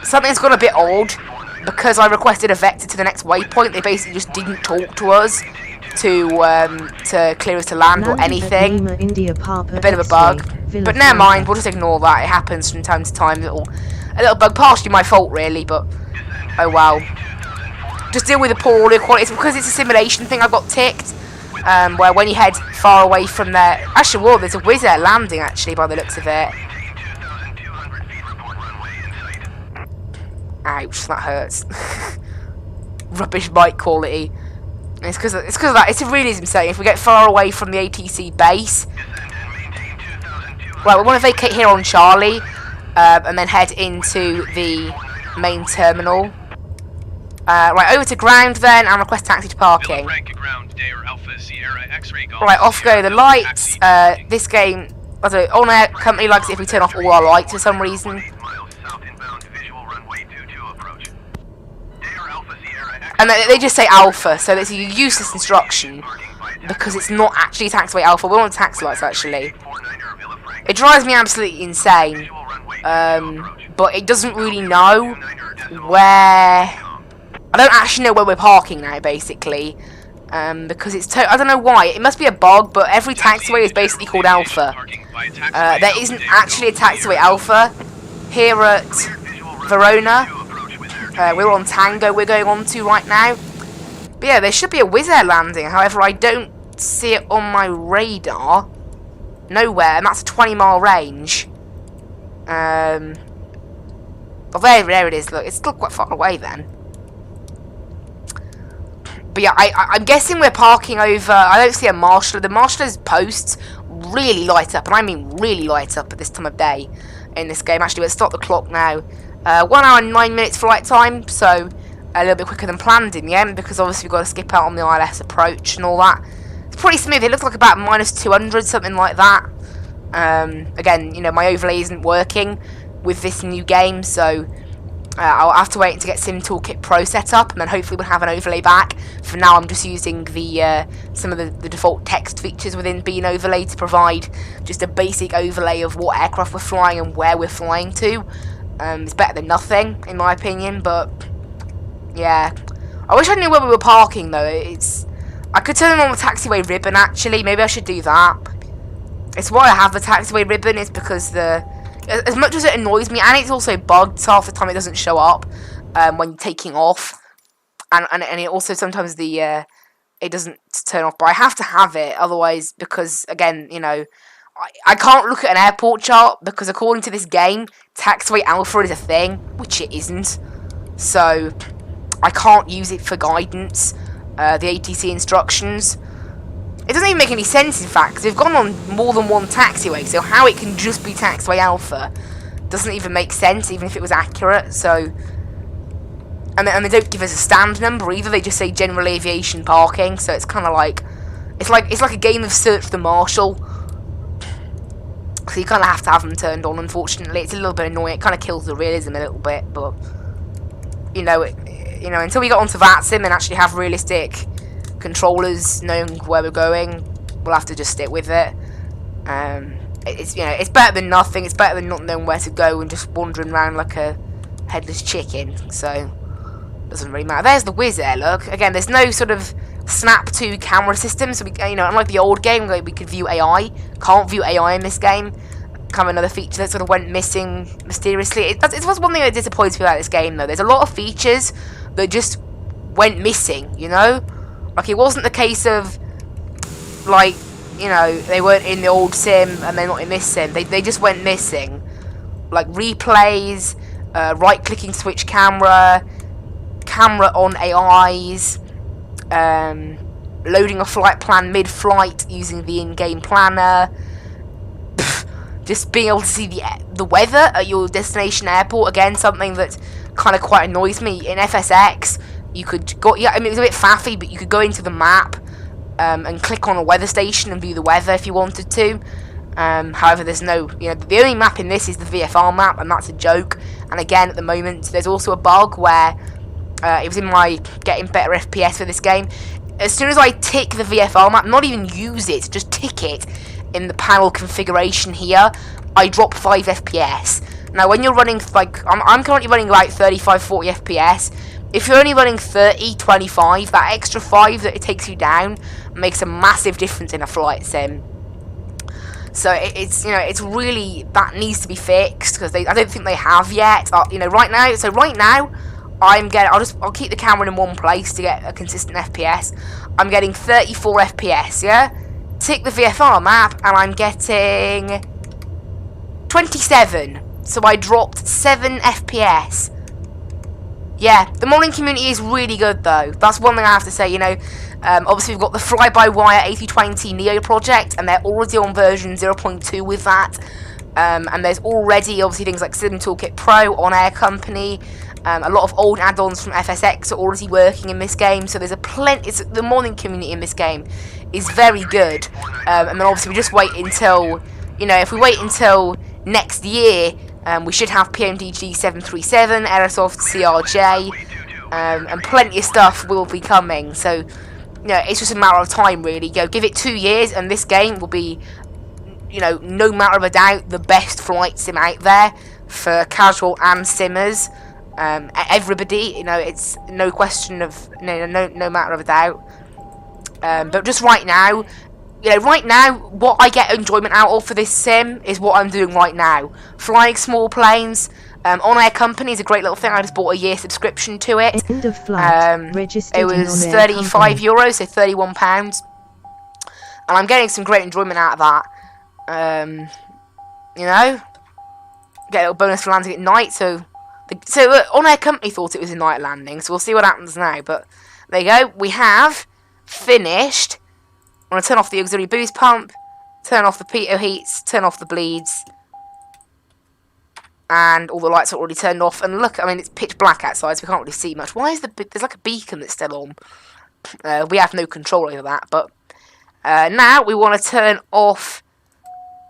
something's gone a bit odd because I requested a vector to the next waypoint. They basically just didn't talk to us to clear us to land or anything. A bit of a bug, but never mind. We'll just ignore that. It happens from time to time. A little bug, partially my fault really, but oh well. Just deal with the poor audio quality. It's because it's a simulation thing I've got ticked. Where when you head far away from there... Actually, whoa, there's a Wizz Air landing, actually, by the looks of it. Ouch, that hurts. Rubbish mic quality. And it's because of that. It's a realism setting. If we get far away from the ATC base... Right, we want to vacate here on Charlie. And then head into the main terminal. Right, over to ground then, and request taxi to parking. Right, off go the lights. This game, I don't know, OnAir company likes it if we turn off all our lights for some reason. And they just say alpha, so it's a useless instruction, because it's not actually taxiway alpha. We're on taxi lights actually. It drives me absolutely insane, but it doesn't really know where... I don't actually know where we're parking now, basically, because it's... I don't know why. It must be a bug, but every taxiway is basically called Alpha. There isn't actually a taxiway Alpha here at Verona. We're on Tango, we're going on to right now. But yeah, there should be a Wizz Air landing. However, I don't see it on my radar. Nowhere, and that's a 20-mile range. Well, there it is. Look, it's still quite far away then. But yeah, I'm guessing we're parking over. I don't see a marshal. The marshal's posts really light up, and I mean really light up at this time of day in this game. Actually, let's start the clock now. 1 hour and 9 minutes flight time, so a little bit quicker than planned in the end, because obviously we've got to skip out on the ILS approach and all that. It's pretty smooth. It looks like about -200, something like that. Again, you know, my overlay isn't working with this new game, so I'll have to wait to get Sim Toolkit Pro set up, and then hopefully we'll have an overlay back. For now, I'm just using the some of the default text features within Bean Overlay to provide just a basic overlay of what aircraft we're flying and where we're flying to. It's better than nothing, in my opinion, but yeah. I wish I knew where we were parking, though. I could turn on the taxiway ribbon, actually. Maybe I should do that. It's why I have the taxiway ribbon, is because as much as it annoys me, and it's also bugged, so half the time it doesn't show up when you're taking off, and it also sometimes it doesn't turn off, but I have to have it, otherwise, because, again, you know, I can't look at an airport chart, because according to this game, taxiway alpha is a thing, which it isn't, so I can't use it for guidance, the ATC instructions. It doesn't even make any sense, in fact, because we've gone on more than one taxiway, so how it can just be taxiway alpha doesn't even make sense, even if it was accurate, so... And they don't give us a stand number either, they just say general aviation parking, so it's kind of like... It's like a game of Search the Marshal. So you kind of have to have them turned on, unfortunately. It's a little bit annoying, it kind of kills the realism a little bit, but... You know, until we get onto that sim and actually have realistic controllers knowing where we're going, we'll have to just stick with it. It's, you know, it's better than nothing. It's better than not knowing where to go and just wandering around like a headless chicken, so doesn't really matter. There's the Wizz Air, look. Again, there's no sort of snap to camera system, so we, you know, unlike the old game where we could view AI, can't view AI in this game. Kind of another feature that sort of went missing mysteriously. It was one thing that disappoints me about this game, though. There's a lot of features that just went missing, you know? Like, it wasn't the case of, like, you know, they weren't in the old sim and they're not in this sim. They just went missing. Like, replays, right-clicking switch camera on AIs, loading a flight plan mid-flight using the in-game planner, just being able to see the weather at your destination airport. Again, something that kind of quite annoys me. In FSX, you could go, yeah, I mean, it was a bit faffy, but you could go into the map and click on a weather station and view the weather if you wanted to. However, there's no, you know, the only map in this is the VFR map, and that's a joke. And again, at the moment, there's also a bug where it was in my getting better FPS for this game. As soon as I tick the VFR map, not even use it, just tick it in the panel configuration here, I drop 5 FPS. Now, when you're running, like, I'm currently running like 35-40 FPS. If you're only running 30-25, that extra 5 that it takes you down makes a massive difference in a flight sim. So it's, you know, it's really, that needs to be fixed, because I don't think they have yet. You know, right now, I'll keep the camera in one place to get a consistent FPS. I'm getting 34 FPS, yeah? Tick the VFR map, and I'm getting 27. So I dropped 7 FPS. Yeah, the modding community is really good, though. That's one thing I have to say, you know. Obviously, we've got the Fly-by-Wire A320 Neo project, and they're already on version 0.2 with that. And there's already, obviously, things like Sim Toolkit Pro, OnAir Company. A lot of old add-ons from FSX are already working in this game, so there's the modding community in this game is very good. And then obviously we just wait until, you know, if we wait until next year, we should have PMDG 737, Aerosoft CRJ, and plenty of stuff will be coming. So, you know, it's just a matter of time, really. You know, give it 2 years, and this game will be, you know, no matter of a doubt, the best flight sim out there for casual and simmers. Everybody, you know, it's no question of, no matter of a doubt. But just right now, you know, what I get enjoyment out of for this sim is what I'm doing right now. Flying small planes, OnAir Company is a great little thing. I just bought a year subscription to it. End of flight. Registered It was in OnAir €35, company. so £31. And I'm getting some great enjoyment out of that. You know, get a little bonus for landing at night. So OnAir Company thought it was a night landing. So we'll see what happens now. But there you go. We have finished. I'm going to turn off the auxiliary boost pump, turn off the pitot heats, turn off the bleeds. And all the lights are already turned off. And look, I mean, it's pitch black outside, so we can't really see much. Why is there's like a beacon that's still on? We have no control over that. But now we want to turn off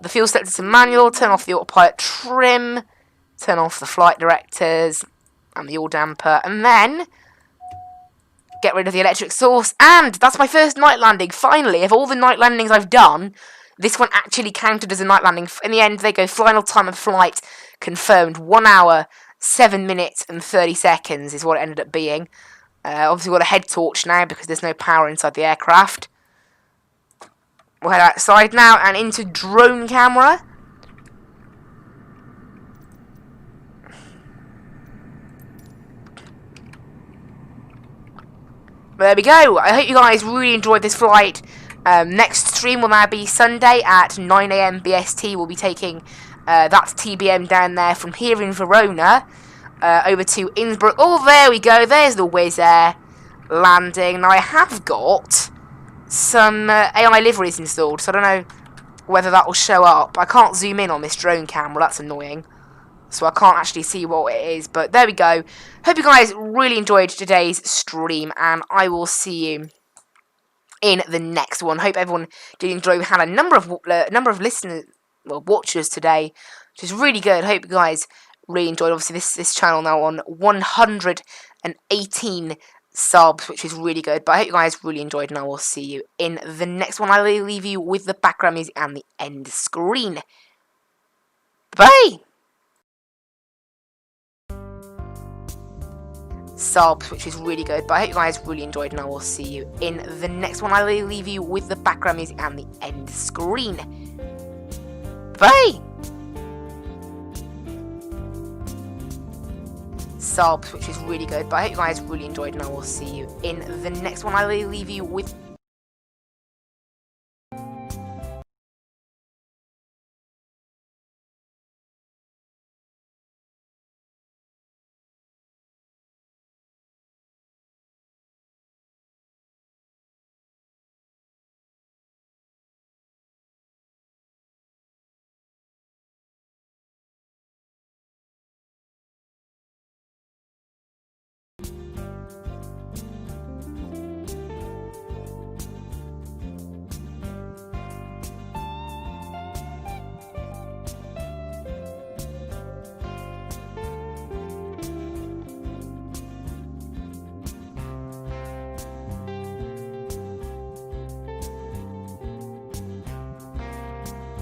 the fuel selector to manual, turn off the autopilot trim, turn off the flight directors and the yaw damper, and then get rid of the electric source. And that's my first night landing. Finally, of all the night landings I've done, this one actually counted as a night landing. In the end, they go final time of flight confirmed 1 hour, 7 minutes and 30 seconds is what it ended up being. Obviously, we've got a head torch now because there's no power inside the aircraft. We'll head outside now and into drone camera. There we go. I hope you guys really enjoyed this flight. Next stream will now be Sunday at 9 AM BST. We'll be taking that's TBM down there from here in Verona over to Innsbruck. Oh, there we go. There's the Wizz Air landing. Now, I have got some AI liveries installed, so I don't know whether that will show up. I can't zoom in on this drone camera. That's annoying. So I can't actually see what it is. But there we go. Hope you guys really enjoyed today's stream. And I will see you in the next one. Hope everyone did enjoy. We had a number of listeners, well, watchers today, which is really good. Hope you guys really enjoyed. Obviously, this channel now on 118 subs, which is really good. But I hope you guys really enjoyed. And I will see you in the next one. I will leave you with the background music and the end screen. Bye! Subs, which is really good. But I hope you guys really enjoyed, and I will see you in the next one. I will leave you with the background music and the end screen. Bye! Subs, which is really good. But I hope you guys really enjoyed, and I will see you in the next one. I will leave you with